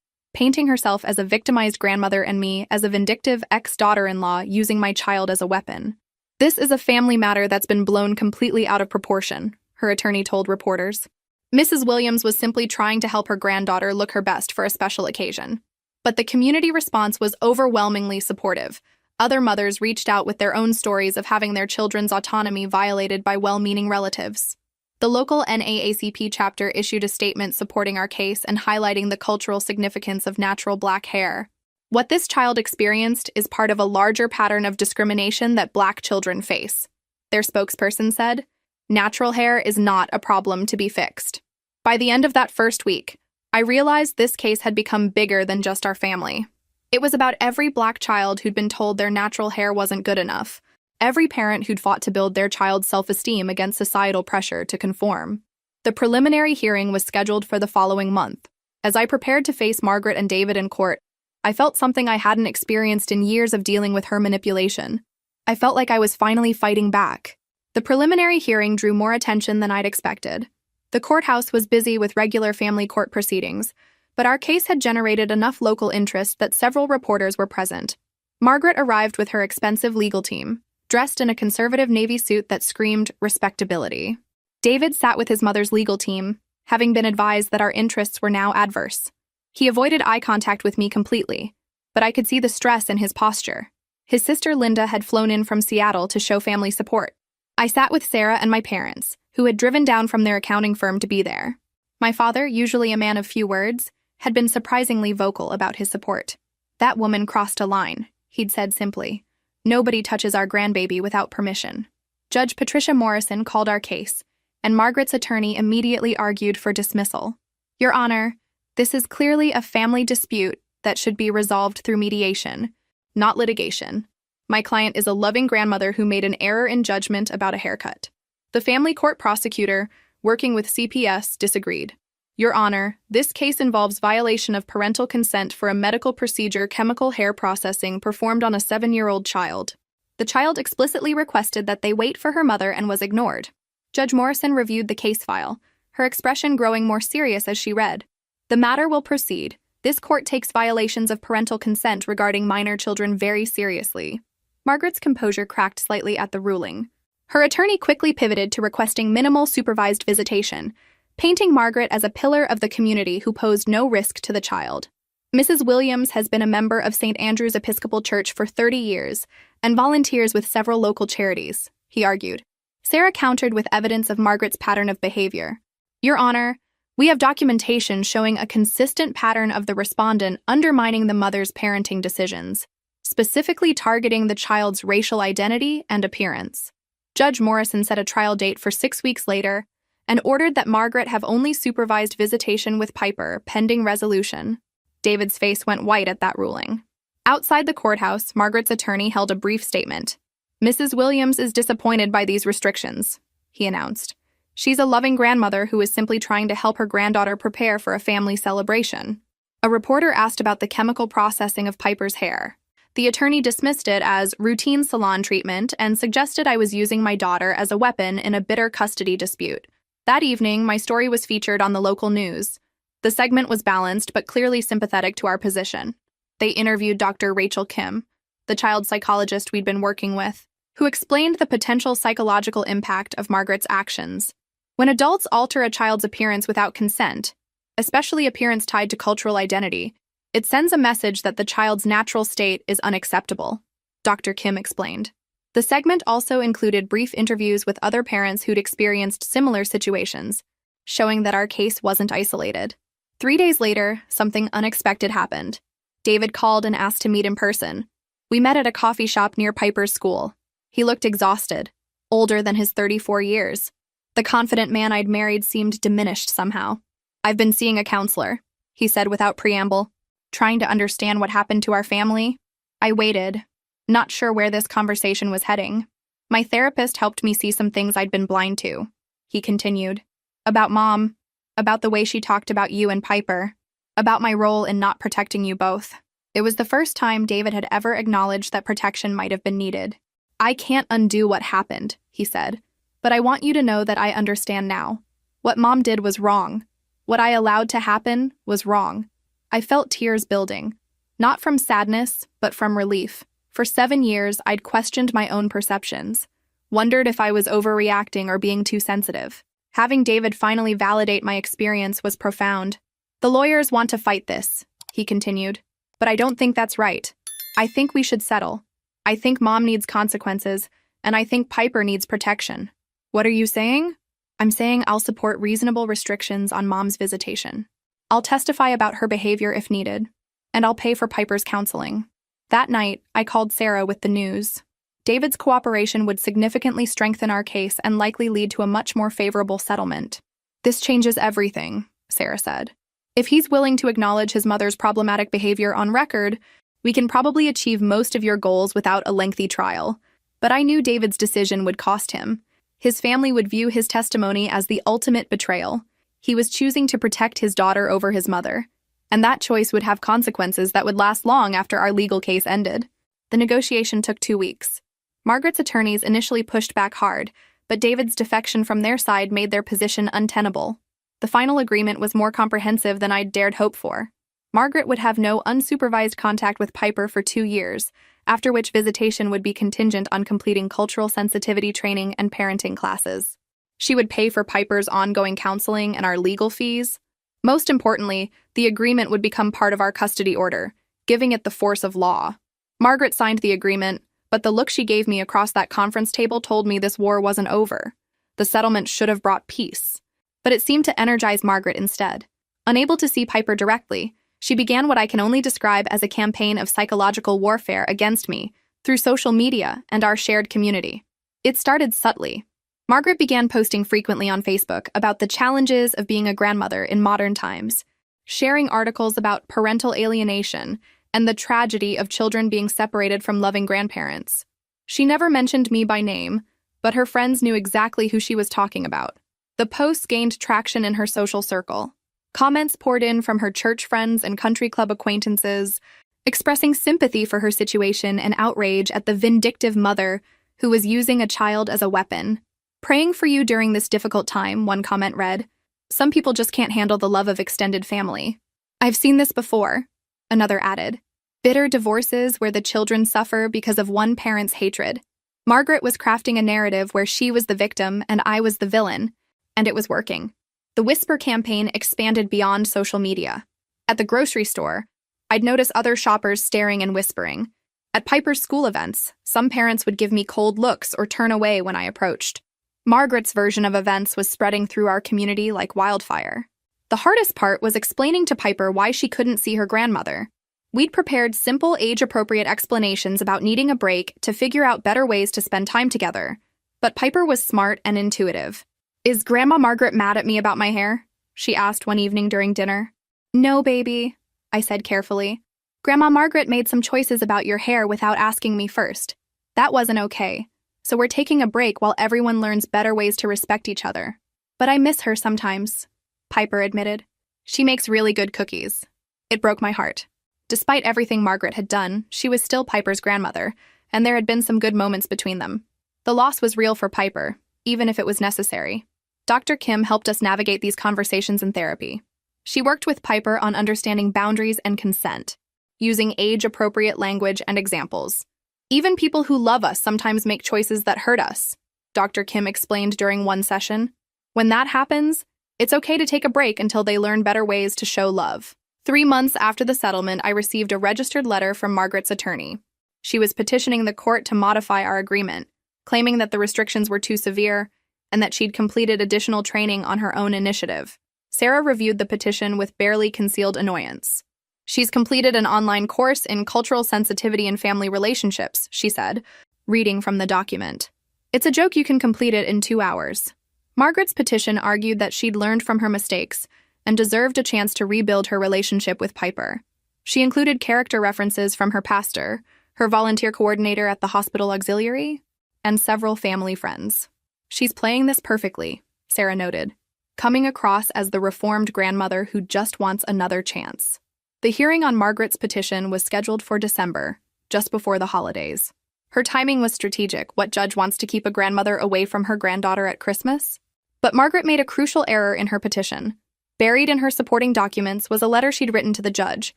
painting herself as a victimized grandmother and me as a vindictive ex-daughter-in-law using my child as a weapon. "This is a family matter that's been blown completely out of proportion," her attorney told reporters. Mrs. Williams was simply trying to help her granddaughter look her best for a special occasion. But the community response was overwhelmingly supportive. Other mothers reached out with their own stories of having their children's autonomy violated by well-meaning relatives. The local NAACP chapter issued a statement supporting our case and highlighting the cultural significance of natural black hair. "What this child experienced is part of a larger pattern of discrimination that black children face," their spokesperson said. "Natural hair is not a problem to be fixed." By the end of that first week, I realized this case had become bigger than just our family. It was about every black child who'd been told their natural hair wasn't good enough, every parent who'd fought to build their child's self-esteem against societal pressure to conform. The preliminary hearing was scheduled for the following month. As I prepared to face Margaret and David in court, I felt something I hadn't experienced in years of dealing with her manipulation. I felt like I was finally fighting back. The preliminary hearing drew more attention than I'd expected. The courthouse was busy with regular family court proceedings, but our case had generated enough local interest that several reporters were present. Margaret arrived with her expensive legal team, dressed in a conservative navy suit that screamed respectability. David sat with his mother's legal team, having been advised that our interests were now adverse. He avoided eye contact with me completely, but I could see the stress in his posture. His sister Linda had flown in from Seattle to show family support. I sat with Sarah and my parents, who had driven down from their accounting firm to be there. My father, usually a man of few words, had been surprisingly vocal about his support. "That woman crossed a line," he'd said simply. "Nobody touches our grandbaby without permission." Judge Patricia Morrison called our case, and Margaret's attorney immediately argued for dismissal. "Your Honor, this is clearly a family dispute that should be resolved through mediation, not litigation. My client is a loving grandmother who made an error in judgment about a haircut." The family court prosecutor, working with CPS, disagreed. "Your Honor, this case involves violation of parental consent for a medical procedure, chemical hair processing, performed on a 7-year-old child. The child explicitly requested that they wait for her mother and was ignored." Judge Morrison reviewed the case file, her expression growing more serious as she read. "The matter will proceed. This court takes violations of parental consent regarding minor children very seriously." Margaret's composure cracked slightly at the ruling. Her attorney quickly pivoted to requesting minimal supervised visitation, painting Margaret as a pillar of the community who posed no risk to the child. "Mrs. Williams has been a member of St. Andrew's Episcopal Church for 30 years and volunteers with several local charities," he argued. Sarah countered with evidence of Margaret's pattern of behavior. "Your Honor, we have documentation showing a consistent pattern of the respondent undermining the mother's parenting decisions, specifically targeting the child's racial identity and appearance." Judge Morrison set a trial date for 6 weeks later and ordered that Margaret have only supervised visitation with Piper pending resolution. David's face went white at that ruling. Outside the courthouse, Margaret's attorney held a brief statement. "Mrs. Williams is disappointed by these restrictions," he announced. "She's a loving grandmother who is simply trying to help her granddaughter prepare for a family celebration." A reporter asked about the chemical processing of Piper's hair. The attorney dismissed it as routine salon treatment and suggested I was using my daughter as a weapon in a bitter custody dispute. That evening, my story was featured on the local news. The segment was balanced but clearly sympathetic to our position. They interviewed Dr. Rachel Kim, the child psychologist we'd been working with, who explained the potential psychological impact of Margaret's actions. When adults alter a child's appearance without consent, especially appearance tied to cultural identity, it sends a message that the child's natural state is unacceptable, Dr. Kim explained. The segment also included brief interviews with other parents who'd experienced similar situations, showing that our case wasn't isolated. 3 days later, something unexpected happened. David called and asked to meet in person. We met at a coffee shop near Piper's school. He looked exhausted, older than his 34 years. The confident man I'd married seemed diminished somehow. "I've been seeing a counselor," he said without preamble, "trying to understand what happened to our family." I waited, not sure where this conversation was heading. "My therapist helped me see some things I'd been blind to," he continued. "About Mom, about the way she talked about you and Piper, about my role in not protecting you both." It was the first time David had ever acknowledged that protection might have been needed. "I can't undo what happened," he said, "but I want you to know that I understand now. What Mom did was wrong. What I allowed to happen was wrong. I felt tears building, not from sadness, but from relief. For 7 years, I'd questioned my own perceptions, wondered if I was overreacting or being too sensitive. Having David finally validate my experience was profound. The lawyers want to fight this, he continued, but I don't think that's right. I think we should settle. I think Mom needs consequences, and I think Piper needs protection. What are you saying? I'm saying I'll support reasonable restrictions on Mom's visitation. I'll testify about her behavior if needed, and I'll pay for Piper's counseling. That night, I called Sarah with the news. David's cooperation would significantly strengthen our case and likely lead to a much more favorable settlement. This changes everything, Sarah said. If he's willing to acknowledge his mother's problematic behavior on record, we can probably achieve most of your goals without a lengthy trial. But I knew David's decision would cost him. His family would view his testimony as the ultimate betrayal. He was choosing to protect his daughter over his mother, and that choice would have consequences that would last long after our legal case ended. The negotiation took 2 weeks. Margaret's attorneys initially pushed back hard, but David's defection from their side made their position untenable. The final agreement was more comprehensive than I'd dared hope for. Margaret would have no unsupervised contact with Piper for 2 years, after which visitation would be contingent on completing cultural sensitivity training and parenting classes. She would pay for Piper's ongoing counseling and our legal fees. Most importantly, the agreement would become part of our custody order, giving it the force of law. Margaret signed the agreement, but the look she gave me across that conference table told me this war wasn't over. The settlement should have brought peace. But it seemed to energize Margaret instead. Unable to see Piper directly, she began what I can only describe as a campaign of psychological warfare against me through social media and our shared community. It started subtly. Margaret began posting frequently on Facebook about the challenges of being a grandmother in modern times, sharing articles about parental alienation and the tragedy of children being separated from loving grandparents. She never mentioned me by name, but her friends knew exactly who she was talking about. The posts gained traction in her social circle. Comments poured in from her church friends and country club acquaintances, expressing sympathy for her situation and outrage at the vindictive mother who was using a child as a weapon. "Praying for you during this difficult time," one comment read. "Some people just can't handle the love of extended family." "I've seen this before," another added. "Bitter divorces where the children suffer because of one parent's hatred." Margaret was crafting a narrative where she was the victim and I was the villain, and it was working. The Whisper campaign expanded beyond social media. At the grocery store, I'd notice other shoppers staring and whispering. At Piper's school events, some parents would give me cold looks or turn away when I approached. Margaret's version of events was spreading through our community like wildfire. The hardest part was explaining to Piper why she couldn't see her grandmother. We'd prepared simple, age-appropriate explanations about needing a break to figure out better ways to spend time together. But Piper was smart and intuitive. "Is Grandma Margaret mad at me about my hair?" she asked one evening during dinner. "No, baby," I said carefully. "Grandma Margaret made some choices about your hair without asking me first. That wasn't okay. So we're taking a break while everyone learns better ways to respect each other. But I miss her sometimes," Piper admitted. "She makes really good cookies." It broke my heart. Despite everything Margaret had done, she was still Piper's grandmother, and there had been some good moments between them. The loss was real for Piper, even if it was necessary. Dr. Kim helped us navigate these conversations in therapy. She worked with Piper on understanding boundaries and consent, using age-appropriate language and examples. "Even people who love us sometimes make choices that hurt us," Dr. Kim explained during one session. "When that happens, it's okay to take a break until they learn better ways to show love." 3 months after the settlement, I received a registered letter from Margaret's attorney. She was petitioning the court to modify our agreement, claiming that the restrictions were too severe and that she'd completed additional training on her own initiative. Sarah reviewed the petition with barely concealed annoyance. "She's completed an online course in cultural sensitivity and family relationships," she said, reading from the document. "It's a joke you can complete it in 2 hours." Margaret's petition argued that she'd learned from her mistakes and deserved a chance to rebuild her relationship with Piper. She included character references from her pastor, her volunteer coordinator at the hospital auxiliary, and several family friends. "She's playing this perfectly," Sarah noted, coming across as the reformed grandmother who just wants another chance. The hearing on Margaret's petition was scheduled for December, just before the holidays. Her timing was strategic. What judge wants to keep a grandmother away from her granddaughter at Christmas? But Margaret made a crucial error in her petition. Buried in her supporting documents was a letter she'd written to the judge,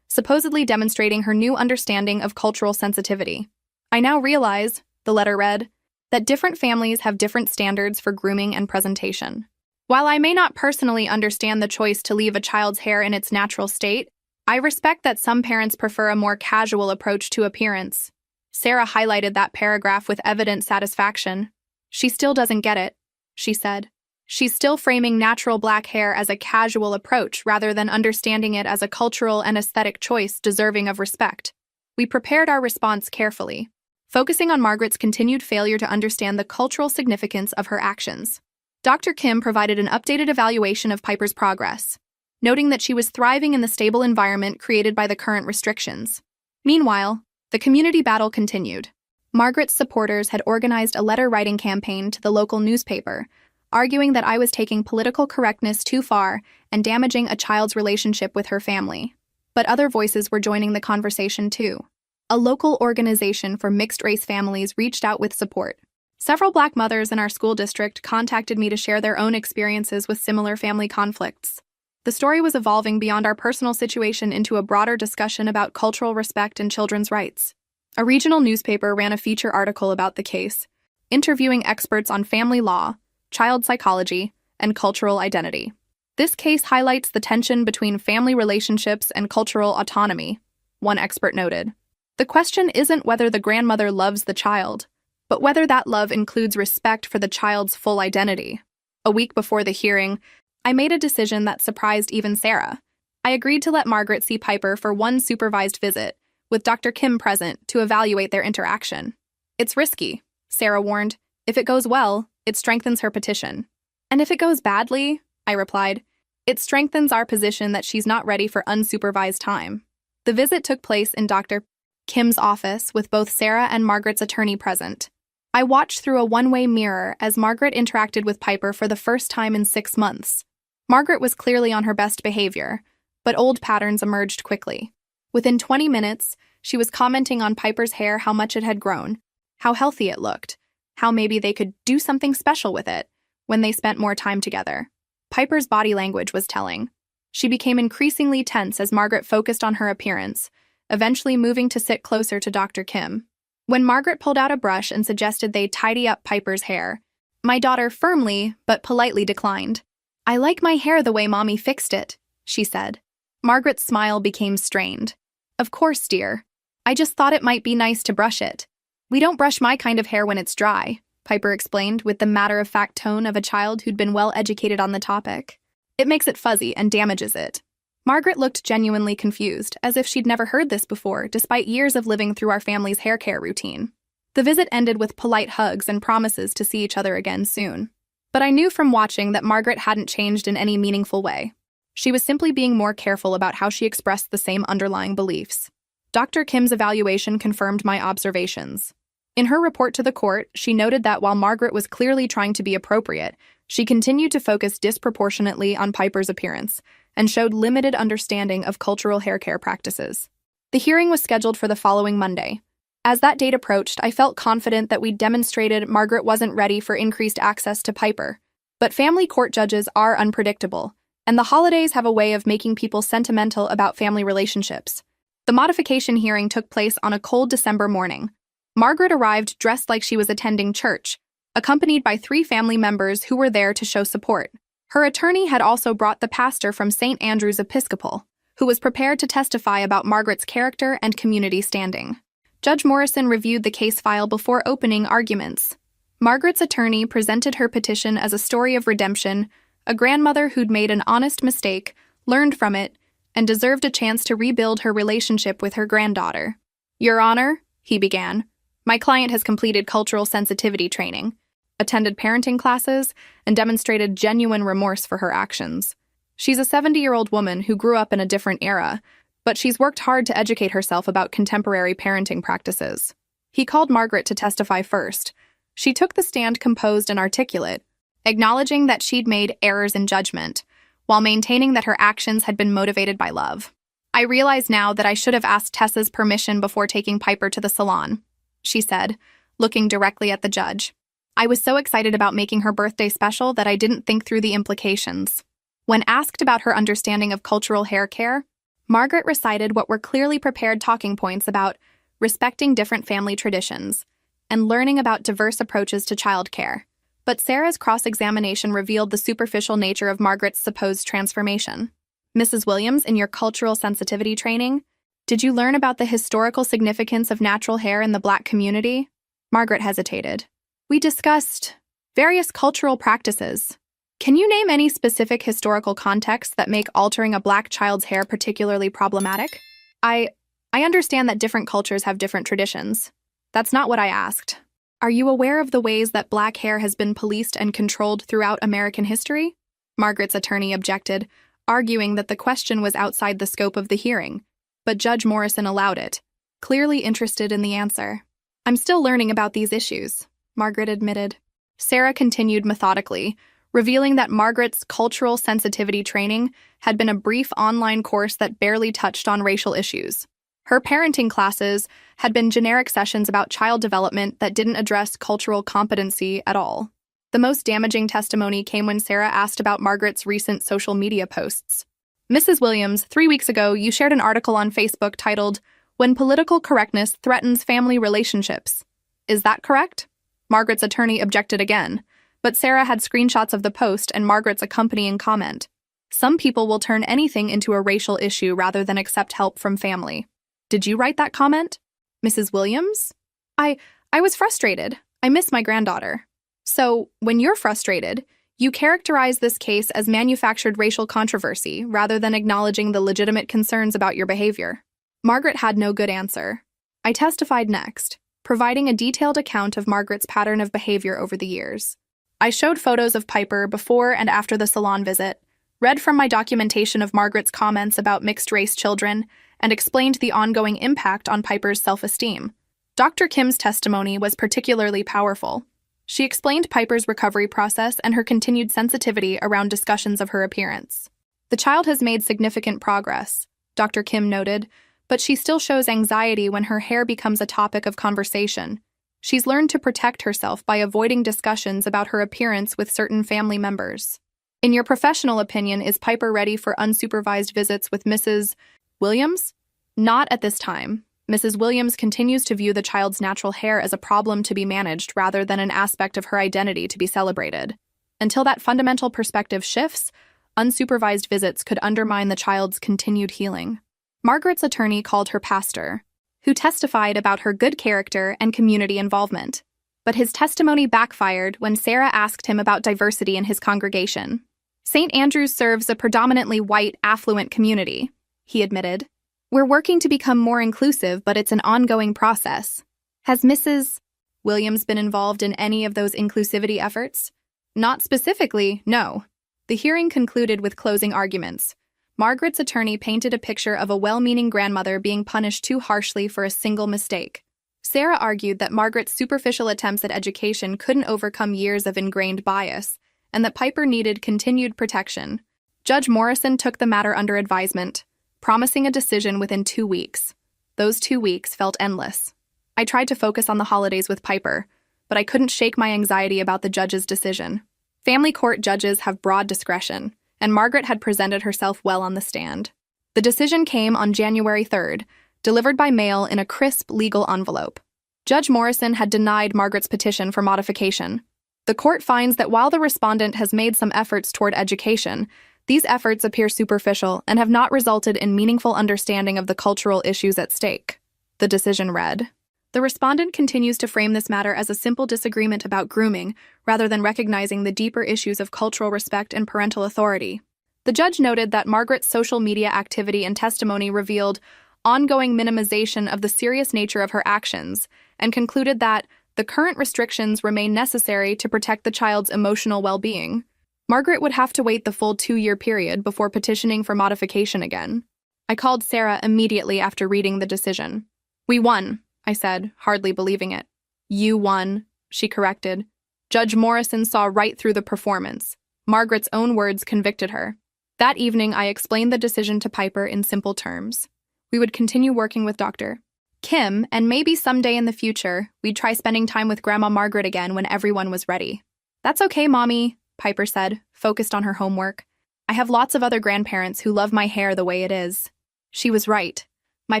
supposedly demonstrating her new understanding of cultural sensitivity. "I now realize," the letter read, "that different families have different standards for grooming and presentation. While I may not personally understand the choice to leave a child's hair in its natural state, I respect that some parents prefer a more casual approach to appearance." Sarah highlighted that paragraph with evident satisfaction. "She still doesn't get it," she said. "She's still framing natural black hair as a casual approach rather than understanding it as a cultural and aesthetic choice deserving of respect." We prepared our response carefully, focusing on Margaret's continued failure to understand the cultural significance of her actions. Dr. Kim provided an updated evaluation of Piper's progress, noting that she was thriving in the stable environment created by the current restrictions. Meanwhile, the community battle continued. Margaret's supporters had organized a letter-writing campaign to the local newspaper, arguing that I was taking political correctness too far and damaging a child's relationship with her family. But other voices were joining the conversation too. A local organization for mixed-race families reached out with support. Several Black mothers in our school district contacted me to share their own experiences with similar family conflicts. The story was evolving beyond our personal situation into a broader discussion about cultural respect and children's rights. A regional newspaper ran a feature article about the case, interviewing experts on family law, child psychology, and cultural identity. "This case highlights the tension between family relationships and cultural autonomy," one expert noted. "The question isn't whether the grandmother loves the child, but whether that love includes respect for the child's full identity." A week before the hearing, I made a decision that surprised even Sarah. I agreed to let Margaret see Piper for one supervised visit, with Dr. Kim present to evaluate their interaction. "It's risky," Sarah warned. "If it goes well, it strengthens her petition. And if it goes badly," I replied, "it strengthens our position that she's not ready for unsupervised time." The visit took place in Dr. Kim's office with both Sarah and Margaret's attorney present. I watched through a one-way mirror as Margaret interacted with Piper for the first time in 6 months. Margaret was clearly on her best behavior, but old patterns emerged quickly. Within 20 minutes, she was commenting on Piper's hair, how much it had grown, how healthy it looked, how maybe they could do something special with it when they spent more time together. Piper's body language was telling. She became increasingly tense as Margaret focused on her appearance, eventually moving to sit closer to Dr. Kim. When Margaret pulled out a brush and suggested they tidy up Piper's hair, my daughter firmly but politely declined. "I like my hair the way Mommy fixed it," she said. Margaret's smile became strained. "Of course, dear. I just thought it might be nice to brush it. We don't brush my kind of hair when it's dry," Piper explained with the matter-of-fact tone of a child who'd been well educated on the topic. "It makes it fuzzy and damages it." Margaret looked genuinely confused, as if she'd never heard this before, despite years of living through our family's hair care routine. The visit ended with polite hugs and promises to see each other again soon. But I knew from watching that Margaret hadn't changed in any meaningful way. She was simply being more careful about how she expressed the same underlying beliefs. Dr. Kim's evaluation confirmed my observations. In her report to the court, she noted that while Margaret was clearly trying to be appropriate, she continued to focus disproportionately on Piper's appearance and showed limited understanding of cultural hair care practices. The hearing was scheduled for the following Monday. As that date approached, I felt confident that we'd demonstrated Margaret wasn't ready for increased access to Piper. But family court judges are unpredictable, and the holidays have a way of making people sentimental about family relationships. The modification hearing took place on a cold December morning. Margaret arrived dressed like she was attending church, accompanied by 3 family members who were there to show support. Her attorney had also brought the pastor from St. Andrew's Episcopal, who was prepared to testify about Margaret's character and community standing. Judge Morrison reviewed the case file before opening arguments. Margaret's attorney presented her petition as a story of redemption, a grandmother who'd made an honest mistake, learned from it, and deserved a chance to rebuild her relationship with her granddaughter. "Your Honor," he began, "my client has completed cultural sensitivity training, attended parenting classes, and demonstrated genuine remorse for her actions. She's a 70-year-old woman who grew up in a different era, but she's worked hard to educate herself about contemporary parenting practices." He called Margaret to testify first. She took the stand composed and articulate, acknowledging that she'd made errors in judgment, while maintaining that her actions had been motivated by love. "I realize now that I should have asked Tessa's permission before taking Piper to the salon," she said, looking directly at the judge. I was so excited about making her birthday special that I didn't think through the implications. When asked about her understanding of cultural hair care, Margaret recited what were clearly prepared talking points about respecting different family traditions and learning about diverse approaches to childcare. But Sarah's cross-examination revealed the superficial nature of Margaret's supposed transformation. Mrs. Williams, in your cultural sensitivity training, did you learn about the historical significance of natural hair in the Black community? Margaret hesitated. We discussed various cultural practices. Can you name any specific historical contexts that make altering a Black child's hair particularly problematic? I understand that different cultures have different traditions. That's not what I asked. Are you aware of the ways that Black hair has been policed and controlled throughout American history? Margaret's attorney objected, arguing that the question was outside the scope of the hearing, but Judge Morrison allowed it, clearly interested in the answer. I'm still learning about these issues, Margaret admitted. Sarah continued methodically, revealing that Margaret's cultural sensitivity training had been a brief online course that barely touched on racial issues. Her parenting classes had been generic sessions about child development that didn't address cultural competency at all. The most damaging testimony came when Sarah asked about Margaret's recent social media posts. Mrs. Williams, 3 weeks ago, you shared an article on Facebook titled, "When Political Correctness Threatens Family Relationships." Is that correct? Margaret's attorney objected again, but Sarah had screenshots of the post and Margaret's accompanying comment. Some people will turn anything into a racial issue rather than accept help from family. Did you write that comment? Mrs. Williams? I was frustrated. I miss my granddaughter. So, when you're frustrated, you characterize this case as manufactured racial controversy rather than acknowledging the legitimate concerns about your behavior. Margaret had no good answer. I testified next, providing a detailed account of Margaret's pattern of behavior over the years. I showed photos of Piper before and after the salon visit, read from my documentation of Margaret's comments about mixed-race children, and explained the ongoing impact on Piper's self-esteem. Dr. Kim's testimony was particularly powerful. She explained Piper's recovery process and her continued sensitivity around discussions of her appearance. The child has made significant progress, Dr. Kim noted, but she still shows anxiety when her hair becomes a topic of conversation. She's learned to protect herself by avoiding discussions about her appearance with certain family members. In your professional opinion, is Piper ready for unsupervised visits with Mrs. Williams? Not at this time. Mrs. Williams continues to view the child's natural hair as a problem to be managed rather than an aspect of her identity to be celebrated. Until that fundamental perspective shifts, unsupervised visits could undermine the child's continued healing. Margaret's attorney called her pastor, who testified about her good character and community involvement. But his testimony backfired when Sarah asked him about diversity in his congregation. St. Andrew's serves a predominantly white, affluent community, he admitted. We're working to become more inclusive, but it's an ongoing process. Has Mrs. Williams been involved in any of those inclusivity efforts? Not specifically, no. The hearing concluded with closing arguments. Margaret's attorney painted a picture of a well-meaning grandmother being punished too harshly for a single mistake. Sarah argued that Margaret's superficial attempts at education couldn't overcome years of ingrained bias, and that Piper needed continued protection. Judge Morrison took the matter under advisement, promising a decision within 2 weeks. Those 2 weeks felt endless. I tried to focus on the holidays with Piper, but I couldn't shake my anxiety about the judge's decision. Family court judges have broad discretion, and Margaret had presented herself well on the stand. The decision came on January 3rd, delivered by mail in a crisp legal envelope. Judge Morrison had denied Margaret's petition for modification. The court finds that while the respondent has made some efforts toward education, these efforts appear superficial and have not resulted in meaningful understanding of the cultural issues at stake. The decision read, "The respondent continues to frame this matter as a simple disagreement about grooming, rather than recognizing the deeper issues of cultural respect and parental authority." The judge noted that Margaret's social media activity and testimony revealed ongoing minimization of the serious nature of her actions, and concluded that the current restrictions remain necessary to protect the child's emotional well-being. Margaret would have to wait the full 2-year period before petitioning for modification again. I called Sarah immediately after reading the decision. "We won," I said, hardly believing it. "You won," she corrected. Judge Morrison saw right through the performance. Margaret's own words convicted her. That evening, I explained the decision to Piper in simple terms. We would continue working with Dr. Kim, and maybe someday in the future, we'd try spending time with Grandma Margaret again when everyone was ready. That's okay, Mommy, Piper said, focused on her homework. I have lots of other grandparents who love my hair the way it is. She was right. My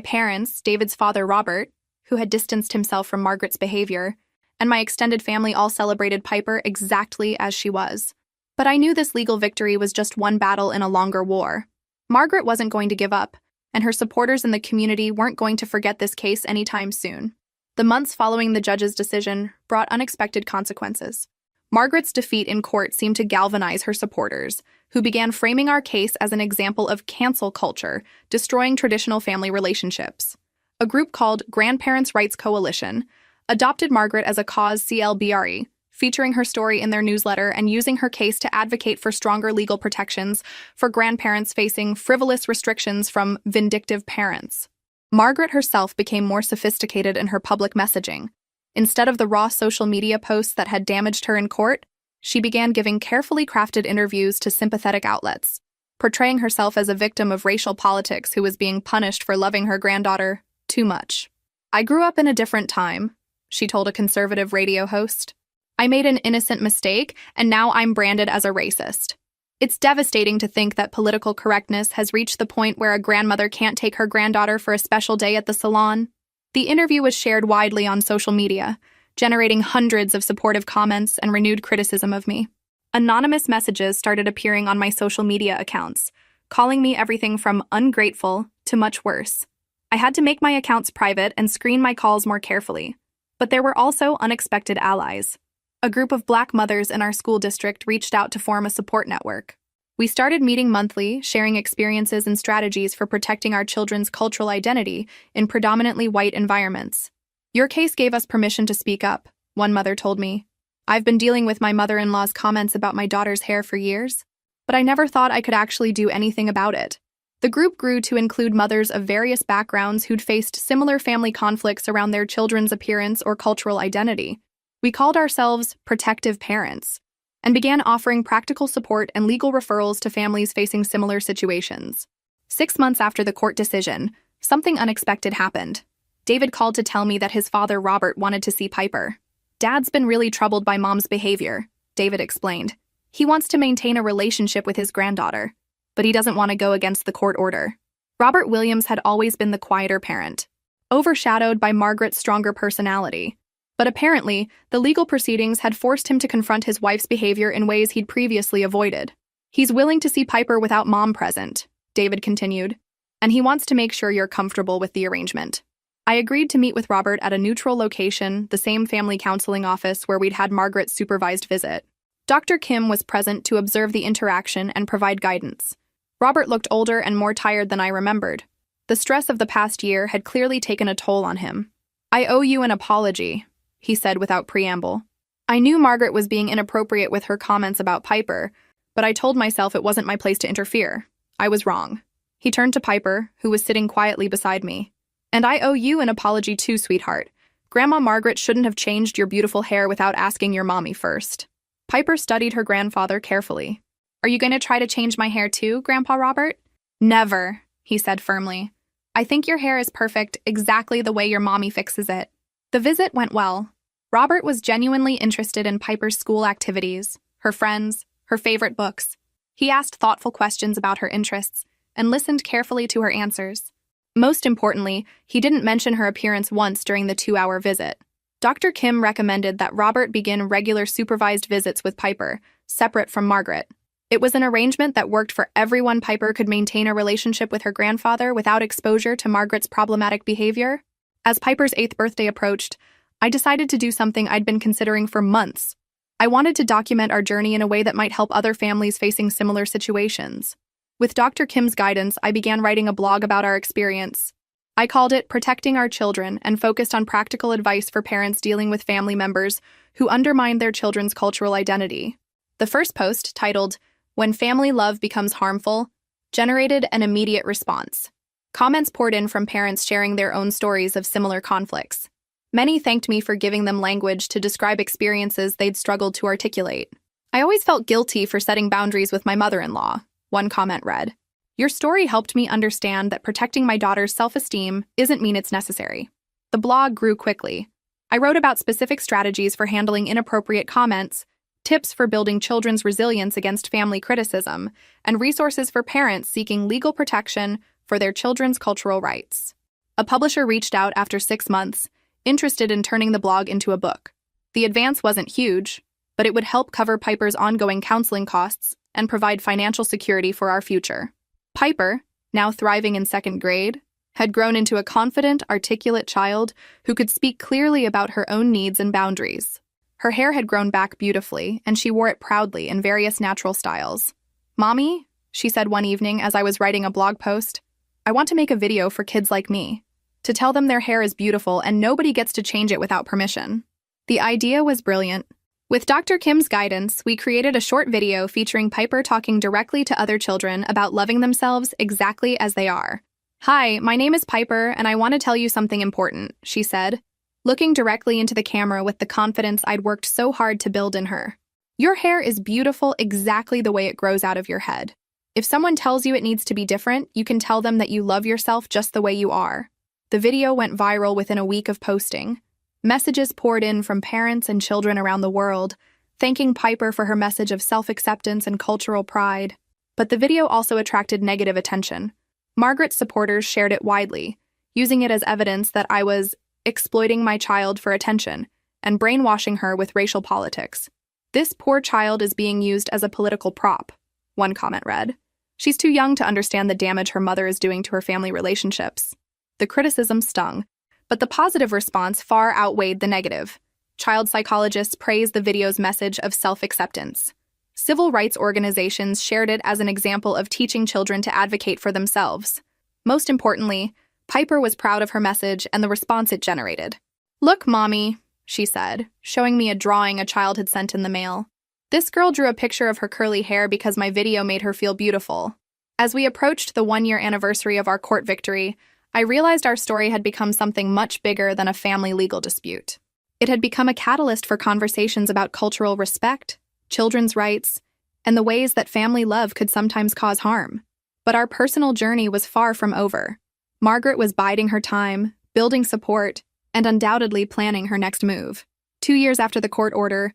parents, David's father Robert, who had distanced himself from Margaret's behavior, and my extended family all celebrated Piper exactly as she was. But I knew this legal victory was just one battle in a longer war. Margaret wasn't going to give up, and her supporters in the community weren't going to forget this case anytime soon. The months following the judge's decision brought unexpected consequences. Margaret's defeat in court seemed to galvanize her supporters, who began framing our case as an example of cancel culture, destroying traditional family relationships. A group called Grandparents' Rights Coalition adopted Margaret as a cause celebre, featuring her story in their newsletter and using her case to advocate for stronger legal protections for grandparents facing frivolous restrictions from vindictive parents. Margaret herself became more sophisticated in her public messaging. Instead of the raw social media posts that had damaged her in court, she began giving carefully crafted interviews to sympathetic outlets, portraying herself as a victim of racial politics who was being punished for loving her granddaughter too much. I grew up in a different time, she told a conservative radio host. I made an innocent mistake, and now I'm branded as a racist. It's devastating to think that political correctness has reached the point where a grandmother can't take her granddaughter for a special day at the salon. The interview was shared widely on social media, generating hundreds of supportive comments and renewed criticism of me. Anonymous messages started appearing on my social media accounts, calling me everything from ungrateful to much worse. I had to make my accounts private and screen my calls more carefully. But there were also unexpected allies. A group of Black mothers in our school district reached out to form a support network. We started meeting monthly, sharing experiences and strategies for protecting our children's cultural identity in predominantly white environments. Your case gave us permission to speak up, one mother told me. I've been dealing with my mother-in-law's comments about my daughter's hair for years, but I never thought I could actually do anything about it. The group grew to include mothers of various backgrounds who'd faced similar family conflicts around their children's appearance or cultural identity. We called ourselves Protective Parents and began offering practical support and legal referrals to families facing similar situations. 6 months after the court decision, something unexpected happened. David called to tell me that his father Robert wanted to see Piper. Dad's been really troubled by Mom's behavior, David explained. He wants to maintain a relationship with his granddaughter, but he doesn't want to go against the court order. Robert Williams had always been the quieter parent, overshadowed by Margaret's stronger personality. But apparently, the legal proceedings had forced him to confront his wife's behavior in ways he'd previously avoided. He's willing to see Piper without Mom present, David continued, and he wants to make sure you're comfortable with the arrangement. I agreed to meet with Robert at a neutral location, the same family counseling office where we'd had Margaret's supervised visit. Dr. Kim was present to observe the interaction and provide guidance. Robert looked older and more tired than I remembered. The stress of the past year had clearly taken a toll on him. I owe you an apology, he said without preamble. I knew Margaret was being inappropriate with her comments about Piper, but I told myself it wasn't my place to interfere. I was wrong. He turned to Piper, who was sitting quietly beside me. And I owe you an apology too, sweetheart. Grandma Margaret shouldn't have changed your beautiful hair without asking your mommy first. Piper studied her grandfather carefully. Are you going to try to change my hair too, Grandpa Robert? Never, he said firmly. I think your hair is perfect exactly the way your mommy fixes it. The visit went well. Robert was genuinely interested in Piper's school activities, her friends, her favorite books. He asked thoughtful questions about her interests and listened carefully to her answers. Most importantly, he didn't mention her appearance once during the 2-hour visit. Dr. Kim recommended that Robert begin regular supervised visits with Piper, separate from Margaret. It was an arrangement that worked for everyone. Piper could maintain a relationship with her grandfather without exposure to Margaret's problematic behavior. As Piper's 8th birthday approached, I decided to do something I'd been considering for months. I wanted to document our journey in a way that might help other families facing similar situations. With Dr. Kim's guidance, I began writing a blog about our experience. I called it Protecting Our Children and focused on practical advice for parents dealing with family members who undermine their children's cultural identity. The first post, titled, When Family Love Becomes Harmful, generated an immediate response. Comments poured in from parents sharing their own stories of similar conflicts. Many thanked me for giving them language to describe experiences they'd struggled to articulate. I always felt guilty for setting boundaries with my mother-in-law, one comment read. Your story helped me understand that protecting my daughter's self-esteem isn't mean it's necessary. The blog grew quickly. I wrote about specific strategies for handling inappropriate comments, tips for building children's resilience against family criticism, and resources for parents seeking legal protection for their children's cultural rights. A publisher reached out after 6 months, interested in turning the blog into a book. The advance wasn't huge, but it would help cover Piper's ongoing counseling costs and provide financial security for our future. Piper, now thriving in 2nd grade, had grown into a confident, articulate child who could speak clearly about her own needs and boundaries. Her hair had grown back beautifully, and she wore it proudly in various natural styles. "Mommy," she said one evening as I was writing a blog post, "I want to make a video for kids like me, to tell them their hair is beautiful and nobody gets to change it without permission." The idea was brilliant. With Dr. Kim's guidance, we created a short video featuring Piper talking directly to other children about loving themselves exactly as they are. "Hi, my name is Piper, and I want to tell you something important," she said, looking directly into the camera with the confidence I'd worked so hard to build in her. "Your hair is beautiful exactly the way it grows out of your head. If someone tells you it needs to be different, you can tell them that you love yourself just the way you are." The video went viral within a week of posting. Messages poured in from parents and children around the world, thanking Piper for her message of self-acceptance and cultural pride. But the video also attracted negative attention. Margaret's supporters shared it widely, using it as evidence that I was exploiting my child for attention and brainwashing her with racial politics. "This poor child is being used as a political prop," one comment read. "She's too young to understand the damage her mother is doing to her family relationships." The criticism stung, but the positive response far outweighed the negative. Child psychologists praised the video's message of self-acceptance. Civil rights organizations shared it as an example of teaching children to advocate for themselves. Most importantly, Piper was proud of her message and the response it generated. "Look, Mommy," she said, showing me a drawing a child had sent in the mail. "This girl drew a picture of her curly hair because my video made her feel beautiful." As we approached the 1-year anniversary of our court victory, I realized our story had become something much bigger than a family legal dispute. It had become a catalyst for conversations about cultural respect, children's rights, and the ways that family love could sometimes cause harm. But our personal journey was far from over. Margaret was biding her time, building support, and undoubtedly planning her next move. 2 years after the court order,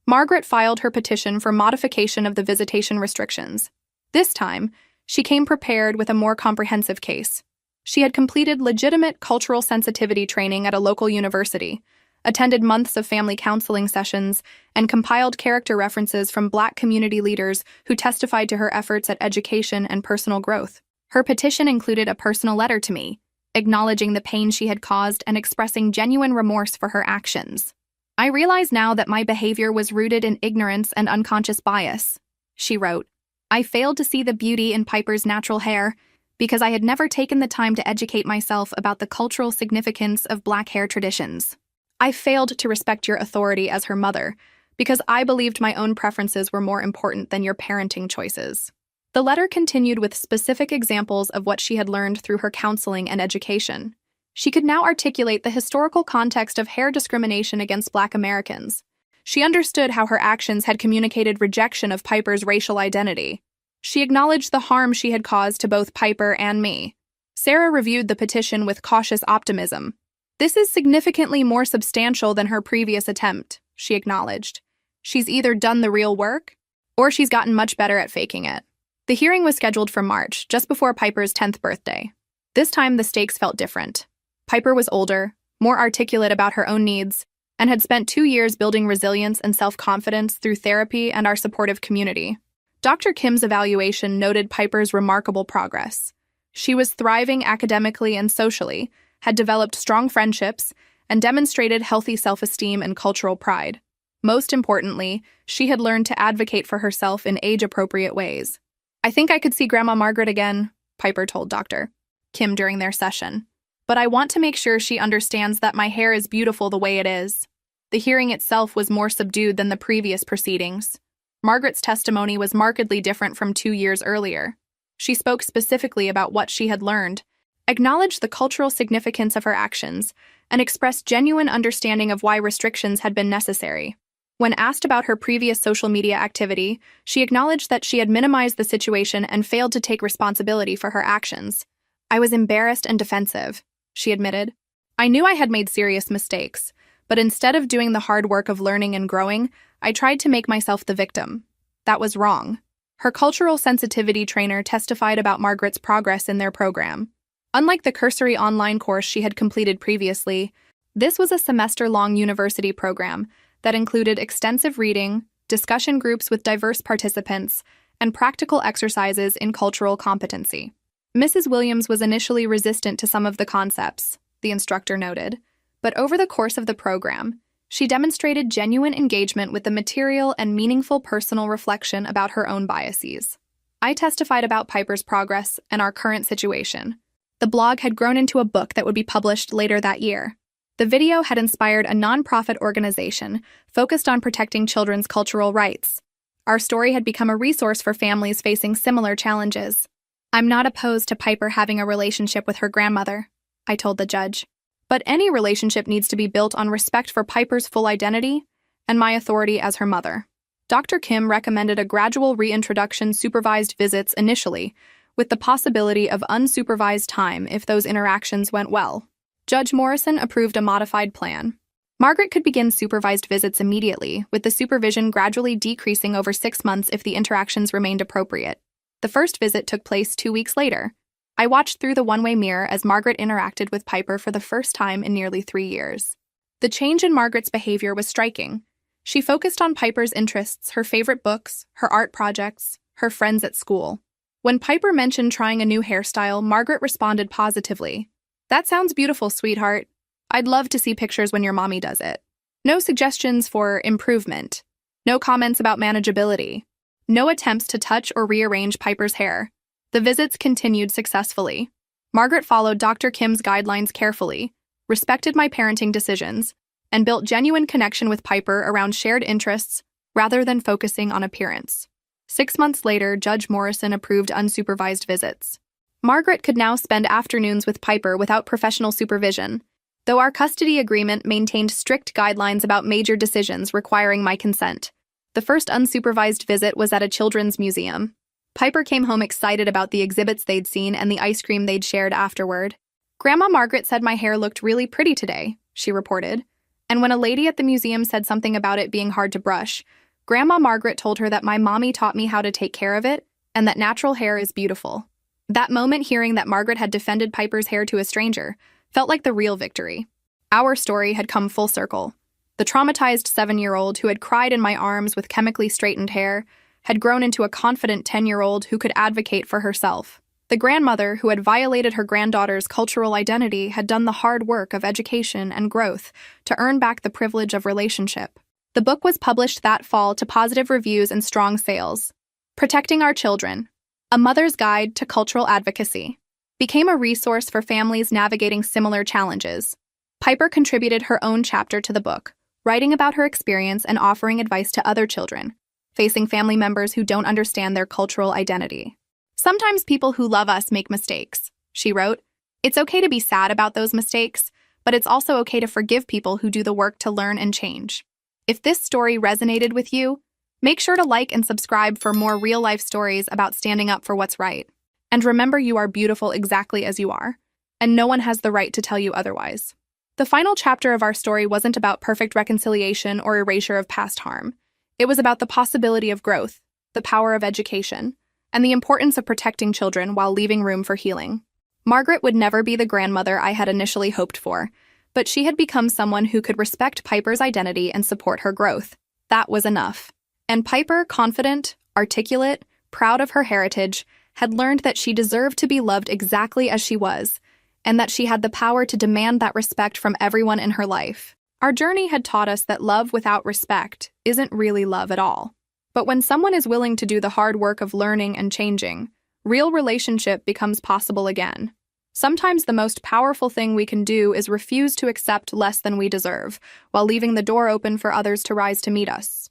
Margaret filed her petition for modification of the visitation restrictions. This time, she came prepared with a more comprehensive case. She had completed legitimate cultural sensitivity training at a local university, attended months of family counseling sessions, and compiled character references from Black community leaders who testified to her efforts at education and personal growth. Her petition included a personal letter to me, acknowledging the pain she had caused and expressing genuine remorse for her actions. "I realize now that my behavior was rooted in ignorance and unconscious bias," she wrote. "I failed to see the beauty in Piper's natural hair because I had never taken the time to educate myself about the cultural significance of Black hair traditions. I failed to respect your authority as her mother because I believed my own preferences were more important than your parenting choices." The letter continued with specific examples of what she had learned through her counseling and education. She could now articulate the historical context of hair discrimination against Black Americans. She understood how her actions had communicated rejection of Piper's racial identity. She acknowledged the harm she had caused to both Piper and me. Sarah reviewed the petition with cautious optimism. "This is significantly more substantial than her previous attempt," she acknowledged. "She's either done the real work, or she's gotten much better at faking it." The hearing was scheduled for March, just before Piper's 10th birthday. This time, the stakes felt different. Piper was older, more articulate about her own needs, and had spent 2 years building resilience and self-confidence through therapy and our supportive community. Dr. Kim's evaluation noted Piper's remarkable progress. She was thriving academically and socially, had developed strong friendships, and demonstrated healthy self-esteem and cultural pride. Most importantly, she had learned to advocate for herself in age-appropriate ways. "I think I could see Grandma Margaret again," Piper told Dr. Kim during their session. "But I want to make sure she understands that my hair is beautiful the way it is." The hearing itself was more subdued than the previous proceedings. Margaret's testimony was markedly different from 2 years earlier. She spoke specifically about what she had learned, acknowledged the cultural significance of her actions, and expressed genuine understanding of why restrictions had been necessary. When asked about her previous social media activity, she acknowledged that she had minimized the situation and failed to take responsibility for her actions. "I was embarrassed and defensive," she admitted. I knew I had made serious mistakes, but instead of doing the hard work of learning and growing, I tried to make myself the victim. That was wrong. Her cultural sensitivity trainer testified about Margaret's progress in their program. Unlike the cursory online course she had completed previously, this was a semester-long university program that included extensive reading, discussion groups with diverse participants, and practical exercises in cultural competency. Mrs. Williams was initially resistant to some of the concepts, the instructor noted, but over the course of the program, she demonstrated genuine engagement with the material and meaningful personal reflection about her own biases. I testified about Piper's progress and our current situation. The blog had grown into a book that would be published later that year. The video had inspired a nonprofit organization focused on protecting children's cultural rights. Our story had become a resource for families facing similar challenges. "I'm not opposed to Piper having a relationship with her grandmother," I told the judge. "But any relationship needs to be built on respect for Piper's full identity and my authority as her mother." Dr. Kim recommended a gradual reintroduction supervised visits initially, with the possibility of unsupervised time if those interactions went well. Judge Morrison approved a modified plan. Margaret could begin supervised visits immediately, with the supervision gradually decreasing over 6 months if the interactions remained appropriate. The first visit took place 2 weeks later. I watched through the one-way mirror as Margaret interacted with Piper for the first time in nearly 3 years. The change in Margaret's behavior was striking. She focused on Piper's interests, her favorite books, her art projects, her friends at school. When Piper mentioned trying a new hairstyle, Margaret responded positively. "That sounds beautiful, sweetheart. I'd love to see pictures when your mommy does it." No suggestions for improvement. No comments about manageability. No attempts to touch or rearrange Piper's hair. The visits continued successfully. Margaret followed Dr. Kim's guidelines carefully, respected my parenting decisions, and built genuine connection with Piper around shared interests rather than focusing on appearance. 6 months later, Judge Morrison approved unsupervised visits. Margaret could now spend afternoons with Piper without professional supervision, though our custody agreement maintained strict guidelines about major decisions requiring my consent. The first unsupervised visit was at a children's museum. Piper came home excited about the exhibits they'd seen and the ice cream they'd shared afterward. "Grandma Margaret said my hair looked really pretty today," she reported. And when a lady at the museum said something about it being hard to brush, Grandma Margaret told her that my mommy taught me how to take care of it and that natural hair is beautiful. That moment, hearing that Margaret had defended Piper's hair to a stranger, felt like the real victory. Our story had come full circle. The traumatized 7-year-old who had cried in my arms with chemically straightened hair had grown into a confident 10-year-old who could advocate for herself. The grandmother who had violated her granddaughter's cultural identity had done the hard work of education and growth to earn back the privilege of relationship. The book was published that fall to positive reviews and strong sales. Protecting Our Children, A Mother's Guide to Cultural Advocacy, became a resource for families navigating similar challenges. Piper contributed her own chapter to the book, writing about her experience and offering advice to other children facing family members who don't understand their cultural identity. "Sometimes people who love us make mistakes," she wrote. "It's okay to be sad about those mistakes, but it's also okay to forgive people who do the work to learn and change." If this story resonated with you, make sure to like and subscribe for more real-life stories about standing up for what's right. And remember, you are beautiful exactly as you are, and no one has the right to tell you otherwise. The final chapter of our story wasn't about perfect reconciliation or erasure of past harm. It was about the possibility of growth, the power of education, and the importance of protecting children while leaving room for healing. Margaret would never be the grandmother I had initially hoped for, but she had become someone who could respect Piper's identity and support her growth. That was enough. And Piper, confident, articulate, proud of her heritage, had learned that she deserved to be loved exactly as she was, and that she had the power to demand that respect from everyone in her life. Our journey had taught us that love without respect isn't really love at all. But when someone is willing to do the hard work of learning and changing, real relationship becomes possible again. Sometimes the most powerful thing we can do is refuse to accept less than we deserve, while leaving the door open for others to rise to meet us.